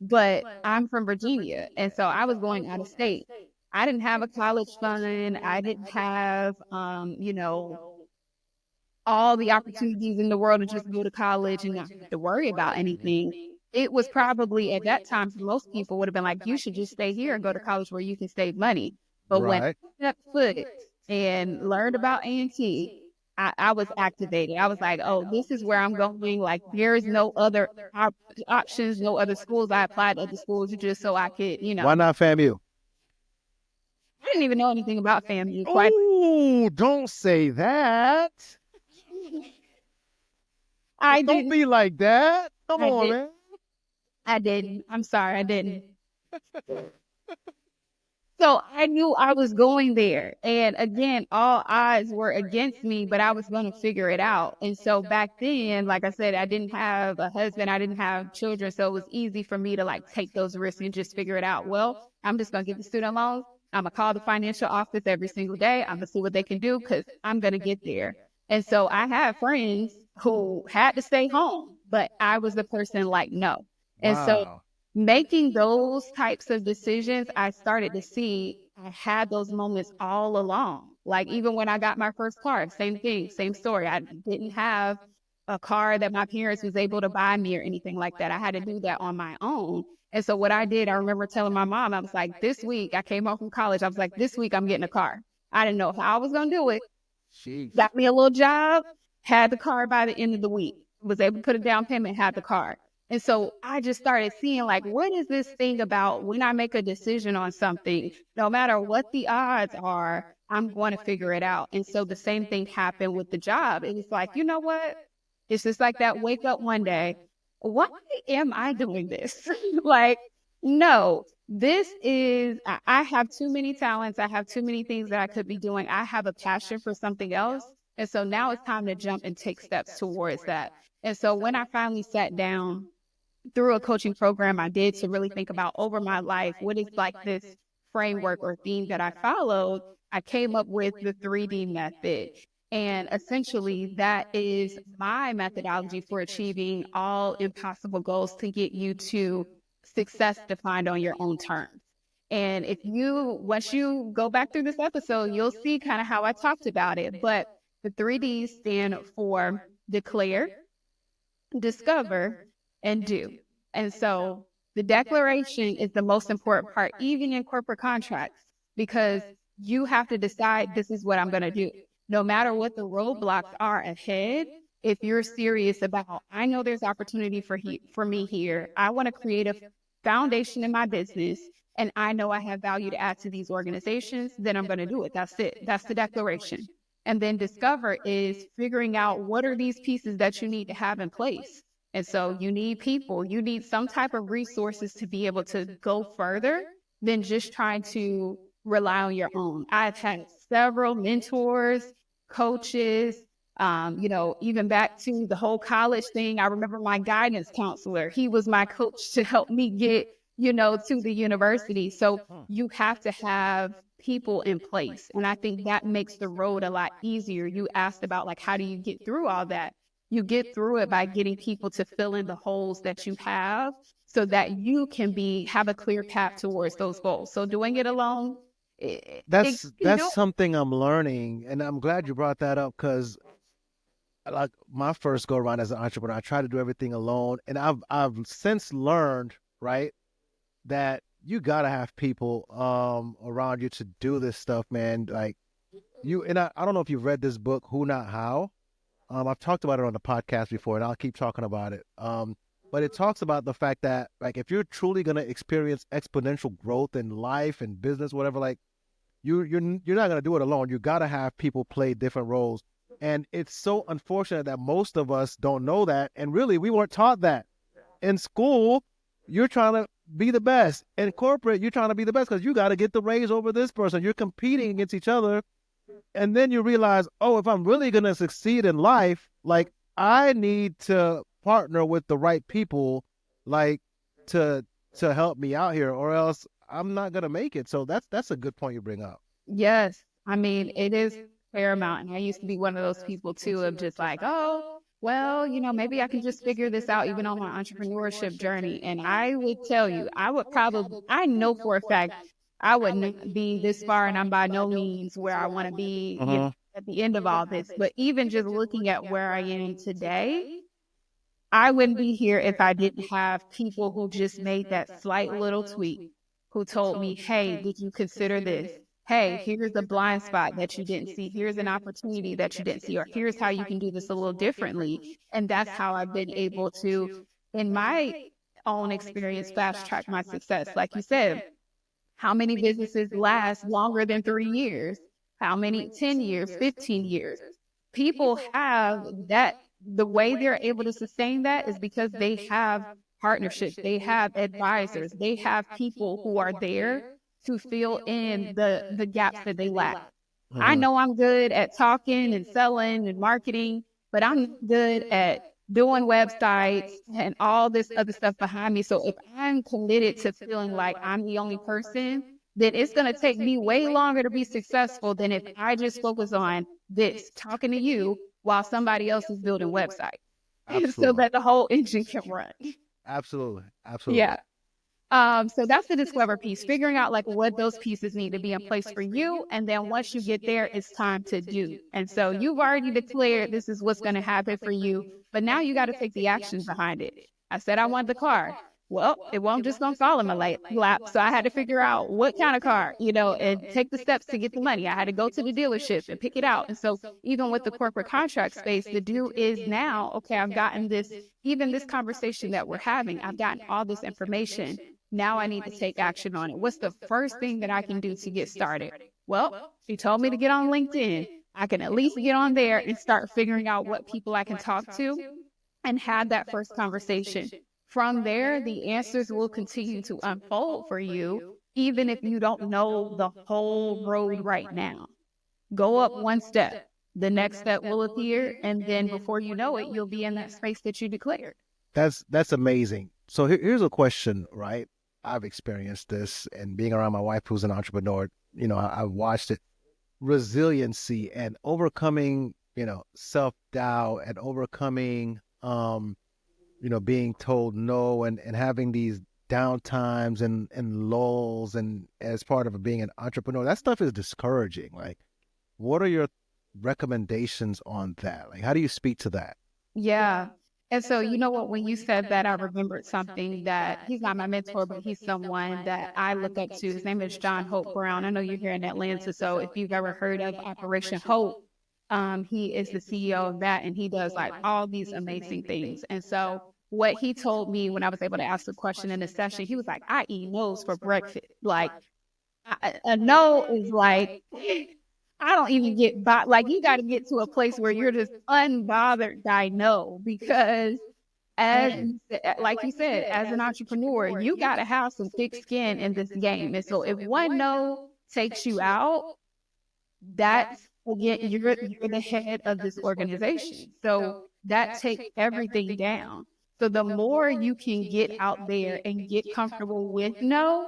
[SPEAKER 2] But I'm from Virginia, and so I was going out of state. I didn't have a college fund. I didn't have, all the opportunities in the world to just go to college and not have to worry about anything. It was probably at that time for most people would have been like, you should just stay here and go to college where you can save money. But when
[SPEAKER 1] Right.
[SPEAKER 2] I stepped foot and learned about A&T, I was activated. I was like, oh, this is where I'm going. Like, there is no other options, no other schools. I applied to other schools just so I could,
[SPEAKER 1] Why not FAMU?
[SPEAKER 2] I didn't even know anything about FAMU. Quite,
[SPEAKER 1] Oh, don't say that.
[SPEAKER 2] I
[SPEAKER 1] Don't
[SPEAKER 2] didn't,
[SPEAKER 1] be like that. Come
[SPEAKER 2] I
[SPEAKER 1] on,
[SPEAKER 2] did,
[SPEAKER 1] man.
[SPEAKER 2] I didn't. I'm sorry, I didn't. So I knew I was going there. And again, all odds were against me, but I was going to figure it out. And so back then, like I said, I didn't have a husband, I didn't have children. So it was easy for me to like take those risks and just figure it out. Well, I'm just going to get the student loans. I'm going to call the financial office every single day. I'm going to see what they can do because I'm going to get there. And so I have friends who had to stay home, but I was the person like, no. And so
[SPEAKER 1] Wow.
[SPEAKER 2] making those types of decisions, I started to see I had those moments all along. Like even when I got my first car, same thing, same story. I didn't have a car that my parents was able to buy me or anything like that. I had to do that on my own. And so what I did, I remember telling my mom, I was like, this week I came home from college. I was like, this week I'm getting a car. I didn't know how I was gonna do it.
[SPEAKER 1] Jeez.
[SPEAKER 2] Got me a little job, had the car by the end of the week, was able to put a down payment, had the car. And so I just started seeing like, what is this thing about when I make a decision on something, no matter what the odds are, I'm going to figure it out. And so the same thing happened with the job. It was like, you know what? It's just like that wake up one day. Why am I doing this? Like, no, I have too many talents. I have too many things that I could be doing. I have a passion for something else. And so now it's time to jump and take steps towards that. And so when I finally sat down through a coaching program I did to really think about over my life, what is like this framework or theme that I followed, I came up with the 3D method. And essentially, that is my methodology for achieving all impossible goals to get you to success defined on your own terms. And once you go back through this episode, you'll see kind of how I talked about it. But the 3Ds stand for declare, discover, and do. And so the declaration is the most important part, even in corporate contracts, because you have to decide this is what I'm going to do. No matter what the roadblocks are ahead, if you're serious about, I know there's opportunity for me here. I want to create a foundation in my business and I know I have value to add to these organizations, then I'm going to do it. That's it. That's the declaration. And then discover is figuring out what are these pieces that you need to have in place. And so you need people, you need some type of resources to be able to go further than just trying to rely on your own. I've had several mentors, coaches, even back to the whole college thing. I remember my guidance counselor, he was my coach to help me get, to the university. So
[SPEAKER 1] Huh.
[SPEAKER 2] you have to have people in place. And I think that makes the road a lot easier. You asked about like, how do you get through all that? You get through it by getting people to fill in the holes that you have so that you can have a clear path towards those goals. So doing it alone, it
[SPEAKER 1] That's
[SPEAKER 2] can
[SPEAKER 1] that's
[SPEAKER 2] do it.
[SPEAKER 1] something I'm learning, and I'm glad you brought that up because like my first go around as an entrepreneur, I tried to do everything alone, and I've since learned, right, that you gotta have people around you to do this stuff, man. Like you and I don't know if you've read this book, Who Not How. I've talked about it on the podcast before, and I'll keep talking about it. But it talks about the fact that like if you're truly gonna experience exponential growth in life and business, whatever, like you're not gonna do it alone. You gotta have people play different roles. And it's so unfortunate that most of us don't know that. And really we weren't taught that. In school, you're trying to be the best. In corporate, you're trying to be the best because you gotta get the raise over this person. You're competing against each other. And then you realize, oh, if I'm really gonna succeed in life, like I need to partner with the right people, like to help me out here, or else I'm not gonna make it. So that's a good point you bring up.
[SPEAKER 2] Yes. I mean, it is paramount. And I used to be one of those people too of just like, oh, well, maybe I can just figure this out even on my entrepreneurship journey. And I would tell you, I know for a fact I would not be this far and I'm by no means where I want to be,
[SPEAKER 1] Mm-hmm.
[SPEAKER 2] at the end of all this. But even just looking at where I am today, I wouldn't be here if I didn't have people who just made that slight little tweak, who told me, hey, did you consider this? Hey, here's a blind spot that you didn't see. Here's an opportunity that you didn't see, or here's how you can do this a little differently. And that's how I've been able to, in my own experience, fast track my success. Like you said, how many businesses last longer than 3 years? How many 10 years, 15 years? People have that. The way they're able to sustain that is because they have partnerships, they have advisors, they have people who are there to fill in the gaps that they lack. I
[SPEAKER 1] Mm-hmm.
[SPEAKER 2] know I'm good at talking and selling and marketing, but I'm not good at doing websites and all this other stuff behind me. So if I'm committed to feeling like I'm the only person, then it's going to take me way longer to be successful than if I just focus on this, talking to you while somebody else is building websites so
[SPEAKER 1] Absolutely.
[SPEAKER 2] that the whole engine can run.
[SPEAKER 1] Absolutely.
[SPEAKER 2] Yeah.
[SPEAKER 1] Absolutely.
[SPEAKER 2] So that's the discover piece, figuring out like what those pieces need to be in place for you. And then once you get there, it's time to do. And so you've already declared this is what's going to happen for you, but now you got to take the action behind it. I said I want the car. Well, it won't just gonna fall in my lap. So I had to figure out what kind of car, and take the steps to get the money. I had to go to the dealership and pick it out. And so even with the corporate contract space, the do is now, okay, I've gotten this, even this conversation that we're having, I've gotten all this information. Now I need to take action on it. What's the first thing that I can do to get started? Well, she told me to get on LinkedIn. I can at least get on there and start figuring out what people I can talk to and have that first conversation. From there, the answers will continue to unfold for you, even if you don't know the whole road right now. Go up one step. The next step will appear, and then before you know it, you'll be in that space that you declared.
[SPEAKER 1] That's amazing. So here's a question, right? I've experienced this, and being around my wife who's an entrepreneur, I've watched it. Resiliency and overcoming, self-doubt and overcoming, being told no and having these downtimes and lulls and as part of being an entrepreneur. That stuff is discouraging. Like, what are your recommendations on that? Like, how do you speak to that?
[SPEAKER 2] Yeah. And so, you know what, when you said that, I remembered something that he's not my mentor, but he's someone that I look up to. His name is John Hope Brown. I know you're here in Atlanta. So if you've ever heard of Operation Hope, he is the CEO of that and he does like all these amazing things. And so, what he told me when I was able to ask the question in the session, he was like, I eat no's for breakfast. Like, a no is like, I don't even get by. Like, you got to get to a place where you're just unbothered by no, because like you said, as an entrepreneur, you got to have some thick skin in this game. And so, if one no takes you out, that's again, you're the head of this organization. So that takes everything down. So the more you can get out there and get comfortable with no,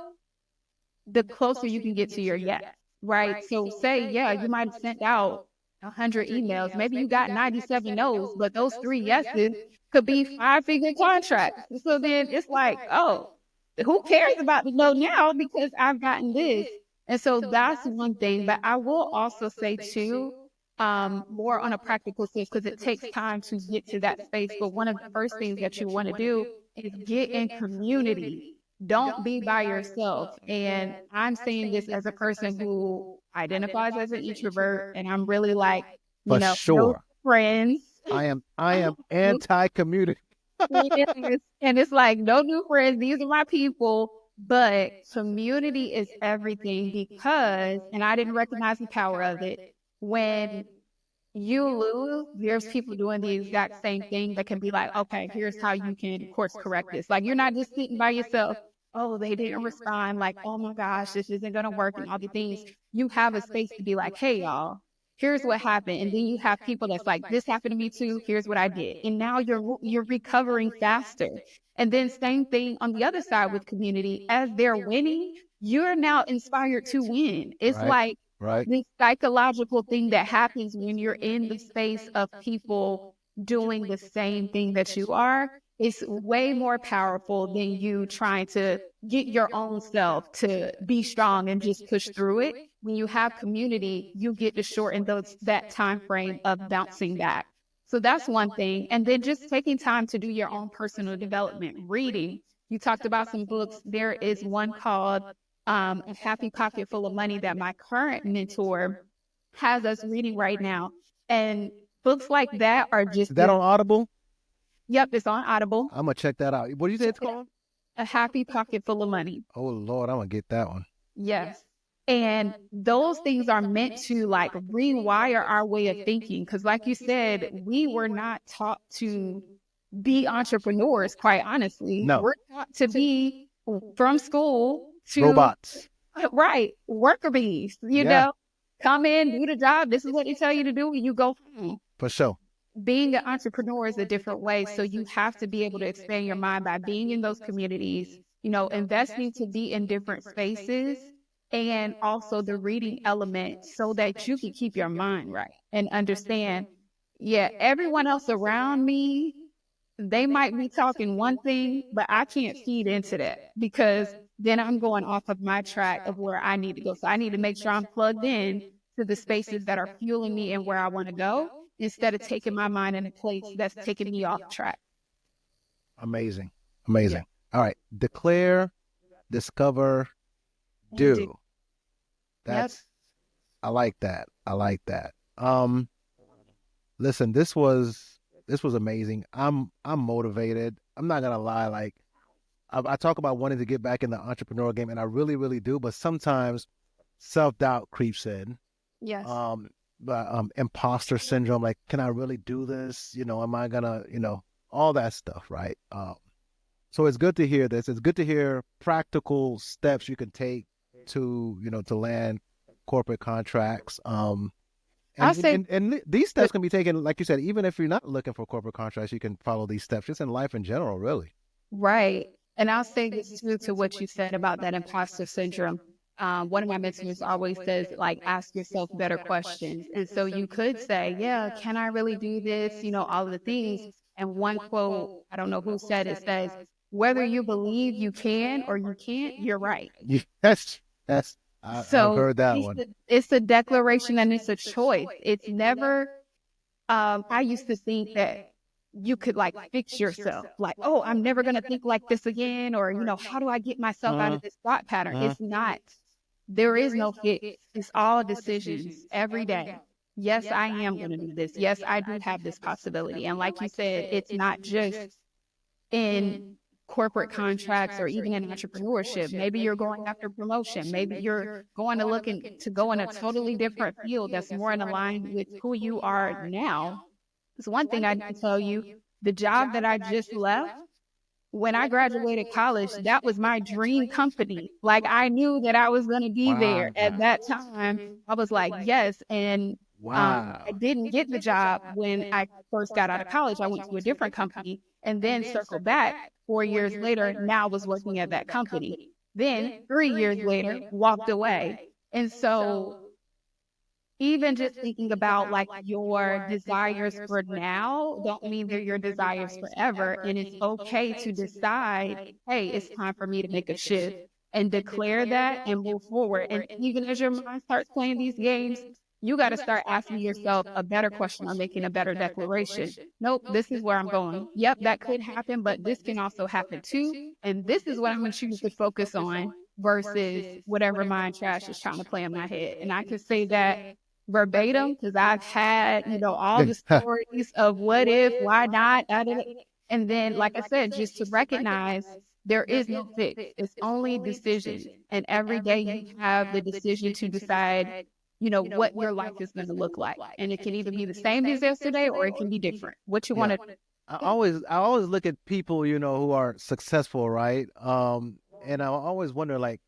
[SPEAKER 2] the closer you can get to your yes, right? So say, yeah, you might have sent out 100 emails. Maybe you got 97 no's, but those three yeses could be five-figure contracts. So then it's like, oh, who cares about the no now because I've gotten this. And so that's one thing. But I will also say too, more on a practical sense because it takes time to get to that space. But one of the first things that you want to do is get in community. Don't be by yourself. And I'm saying this as a person who identifies as an introvert, and I'm really like,
[SPEAKER 1] For
[SPEAKER 2] no
[SPEAKER 1] sure.
[SPEAKER 2] friends.
[SPEAKER 1] I am anti-community.
[SPEAKER 2] Yes. And it's like, no new friends. These are my people. But community is everything because, and I didn't recognize the power of it. When you lose, there's people doing the exact same thing that can be like, okay, here's how you can course correct this. Like, you're not just sitting by yourself. Oh, they didn't respond. Like, oh my gosh, this isn't going to work and all the things. You have a space to be like, hey, y'all, here's what happened. And then you have people that's like, this happened to me too. Here's what I did. And now you're recovering faster. And then same thing on the other side with community. As they're winning, you're now inspired to win. It's
[SPEAKER 1] Right.
[SPEAKER 2] like
[SPEAKER 1] Right.
[SPEAKER 2] the psychological thing that happens when you're in the space of people doing the same thing that you are is way more powerful than you trying to get your own self to be strong and just push through it. When you have community, you get to shorten that time frame of bouncing back. So that's one thing. And then just taking time to do your own personal development, reading. You talked about some books. There is one called A Happy Pocket Full of Money that my current mentor has us reading right now. And books like that are
[SPEAKER 1] Is
[SPEAKER 2] just
[SPEAKER 1] that
[SPEAKER 2] this.
[SPEAKER 1] on Audible?
[SPEAKER 2] Yep, it's on Audible.
[SPEAKER 1] I'm gonna check that out. What do you say
[SPEAKER 2] Check
[SPEAKER 1] it's
[SPEAKER 2] it out.
[SPEAKER 1] called?
[SPEAKER 2] A Happy Pocket Full of Money.
[SPEAKER 1] Oh Lord, I'm gonna get that one.
[SPEAKER 2] Yes. And those things are meant to like rewire our way of thinking. Because, like you said, we were not taught to be entrepreneurs, quite honestly.
[SPEAKER 1] No.
[SPEAKER 2] We're taught to be from school to,
[SPEAKER 1] Robots.
[SPEAKER 2] right, worker bees,
[SPEAKER 1] Yeah,
[SPEAKER 2] come in, do the job. This is what they tell you to do, and you go home.
[SPEAKER 1] for sure.
[SPEAKER 2] Being an entrepreneur is a different way. So you have to be able to expand your mind by being in those communities, investing to be in different spaces and also the reading element so that you can keep your mind right and understand, yeah, everyone else around me, they might be talking one thing, but I can't feed into that because then I'm going off of my track of where I need to go. So I need to make sure I'm plugged in to the spaces that are fueling me and where I want to go instead of taking my mind in a place that's taking me off track.
[SPEAKER 1] Amazing.
[SPEAKER 2] Yeah.
[SPEAKER 1] Amazing. All right. Declare, discover,
[SPEAKER 2] And do.
[SPEAKER 1] do.
[SPEAKER 2] Yep.
[SPEAKER 1] That's I like that. I like that. Listen, this was amazing. I'm motivated. I'm not gonna lie, like I talk about wanting to get back in the entrepreneurial game, and I really, really do, but sometimes self-doubt creeps in.
[SPEAKER 2] Yes.
[SPEAKER 1] Um, but imposter syndrome, like, can I really do this? Am I gonna, all that stuff, right? So it's good to hear this. It's good to hear practical steps you can take to land corporate contracts.
[SPEAKER 2] I'll
[SPEAKER 1] And and,
[SPEAKER 2] say,
[SPEAKER 1] and, and these steps can be taken, like you said, even if you're not looking for corporate contracts, you can follow these steps just in life in general, really.
[SPEAKER 2] right. And I'll say this too to what you said about that imposter syndrome. One of my mentors always says, like, ask yourself better questions. And so you could say, yeah, can I really do this? All of the things. And one quote, I don't know who said it, says, whether you believe you can or you can't, you're right.
[SPEAKER 1] That's I've
[SPEAKER 2] So
[SPEAKER 1] heard that one.
[SPEAKER 2] it's a declaration and it's a choice. It's never, I used to think that you could like fix yourself, like, oh, I'm never going to think like this again, or, how do I get myself out of this thought pattern?
[SPEAKER 1] Uh,
[SPEAKER 2] It's not. There is no fix. It's all decisions every day. Yes, I am going to do this. Yes, I do have this possibility. And like you said, it's not just in corporate contracts or even in entrepreneurship. Maybe you're going after promotion. Maybe you're going to to go in a totally different field that's more in line with who you are now. It's one thing I can tell you, the job that I just left, when I graduated college, that was my dream company. Like, I knew that I was going to be there
[SPEAKER 1] wow.
[SPEAKER 2] at that time. I was like, yes. And I
[SPEAKER 1] Wow.
[SPEAKER 2] didn't get the job when I first got out of college. I went to a different company and then circled back 4 years later. Now I was working at that company. Then 3 years later, walked away. And so even just thinking about like your desires for now don't mean they're your desires forever. And it's okay to decide, hey, it's time for me to make a shift and declare that and move forward. And even as your mind starts playing these games, You got to start asking yourself a better question or making a better declaration. Nope, this is where I'm going. Yep, that could happen, but this can also happen too. And this is what I'm going to choose to focus on versus whatever mind trash is trying to play in my head. And I can say that verbatim because I've had, all the stories of what if, why not, da, da, da. And then, like I said, just to recognize there is no fix. It's only decisions. And every day you have the decision to decide, what your life is going to look like. And it can either be the same as yesterday or it can be different. What you want
[SPEAKER 1] Yeah.
[SPEAKER 2] to.
[SPEAKER 1] I always look at people, who are successful, right? And I always wonder, like,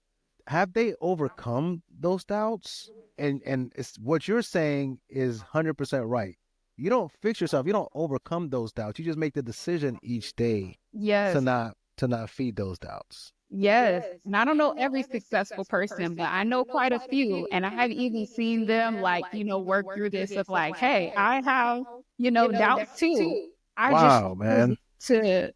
[SPEAKER 1] have they overcome those doubts? And it's what you're saying is 100% right. You don't fix yourself. You don't overcome those doubts. You just make the decision each day to
[SPEAKER 2] Yes.
[SPEAKER 1] not feed those doubts.
[SPEAKER 2] Yes. And I don't know every successful person, but I know quite a few. And I have even seen them like, work through this of like, hey, I have, doubts too. I just
[SPEAKER 1] Wow,
[SPEAKER 2] choose
[SPEAKER 1] man.
[SPEAKER 2] to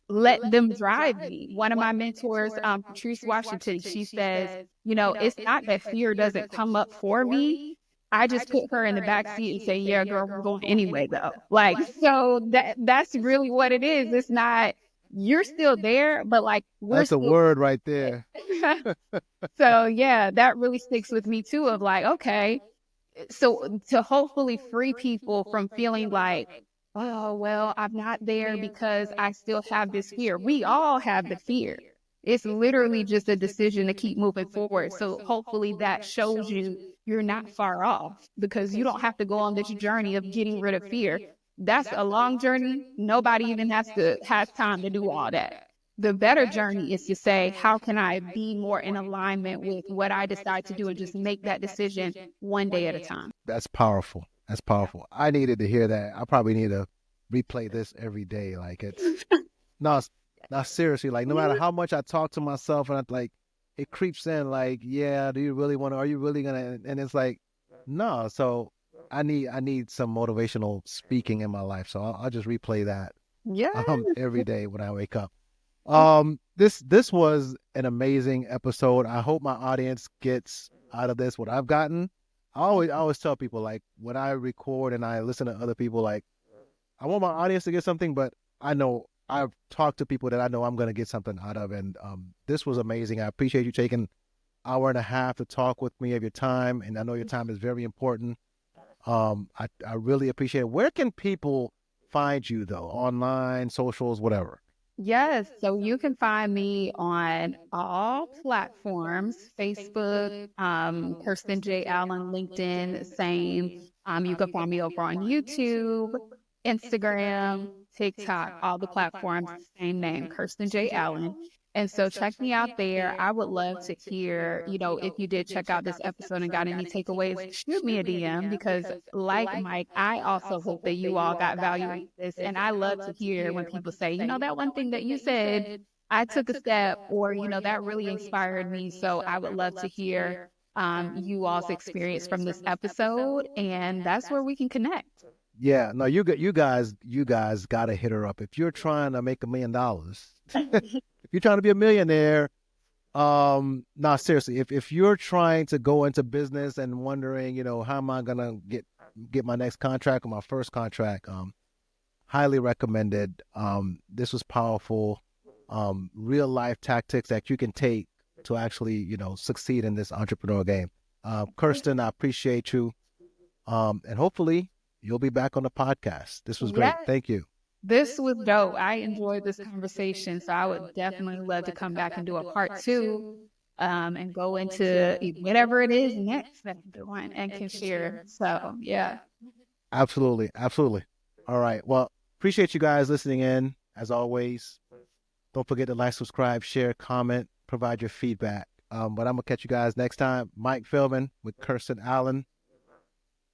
[SPEAKER 2] let them drive me. One of my mentors, Patrice Washington, she says, it's not that fear doesn't come up for me. I just put her in the back seat and say, yeah, girl, we're going anyway, though. Like, so that's really what it is. It's not, you're still there, but like, we're
[SPEAKER 1] That's a
[SPEAKER 2] still.
[SPEAKER 1] word right there.
[SPEAKER 2] So, yeah, that really sticks with me too of like, okay, so to hopefully free people from feeling like, oh, well, I'm not there because I still have this fear. We all have the fear. It's literally just a decision to keep moving forward. So hopefully that shows you you're not far off because you don't have to go on this journey of getting rid of fear. That's a long journey. Nobody even has time to do all that. The better journey is to say, how can I be more in alignment with what I decide to do and just make that decision one day at a time.
[SPEAKER 1] That's powerful. That's powerful. I needed to hear that. I probably need to replay this every day. Like it's no, not seriously. Like no matter how much I talk to myself, and I like it creeps in. Like, yeah, do you really want to? Are you really gonna? And it's like, no. So I need some motivational speaking in my life. So I'll just replay that
[SPEAKER 2] Yeah.
[SPEAKER 1] every day when I wake up. This was an amazing episode. I hope my audience gets out of this what I've gotten. I always tell people like when I record and I listen to other people, like I want my audience to get something, but I know I've talked to people that I know I'm gonna get something out of, and this was amazing. I appreciate you taking hour and a half to talk with me of your time, and I know your time is very important. I really appreciate it. Where can people find you though? Online, socials, whatever.
[SPEAKER 2] Yes. So you can find me on all platforms, Facebook, Kirstyn J. Allen, LinkedIn, same. You can find me over on YouTube, Instagram, TikTok, all the platforms, same name, Kirstyn J. Allen. And so check me out there. I would love to hear, if you did check out this episode and got any takeaways, shoot me a DM because, like Mike, I also hope that you all got value in this. And I love to hear when people say, that one thing that you said, I took a step, or, that really inspired me. So I would love to hear you all's experience from this episode. And that's where we can connect.
[SPEAKER 1] Yeah, no, you guys gotta hit her up if you're trying to make $1 million. If you're trying to be a millionaire, no, seriously, if you're trying to go into business and wondering, how am I gonna get my next contract or my first contract, highly recommended. This was powerful. Real life tactics that you can take to actually, succeed in this entrepreneur game. Kirstyn, I appreciate you. And hopefully you'll be back on the podcast. This was great.
[SPEAKER 2] Yes.
[SPEAKER 1] Thank you.
[SPEAKER 2] This was dope. I enjoyed this conversation. So I would definitely love to come back and do a part two, and go into whatever it is next that I'm doing and can share. So, yeah.
[SPEAKER 1] Absolutely. Absolutely. All right. Well, appreciate you guys listening in. As always, don't forget to like, subscribe, share, comment, provide your feedback. But I'm going to catch you guys next time. Mike Philbin with Kirstyn Allen,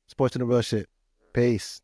[SPEAKER 1] Sports and the Real Shit. Peace.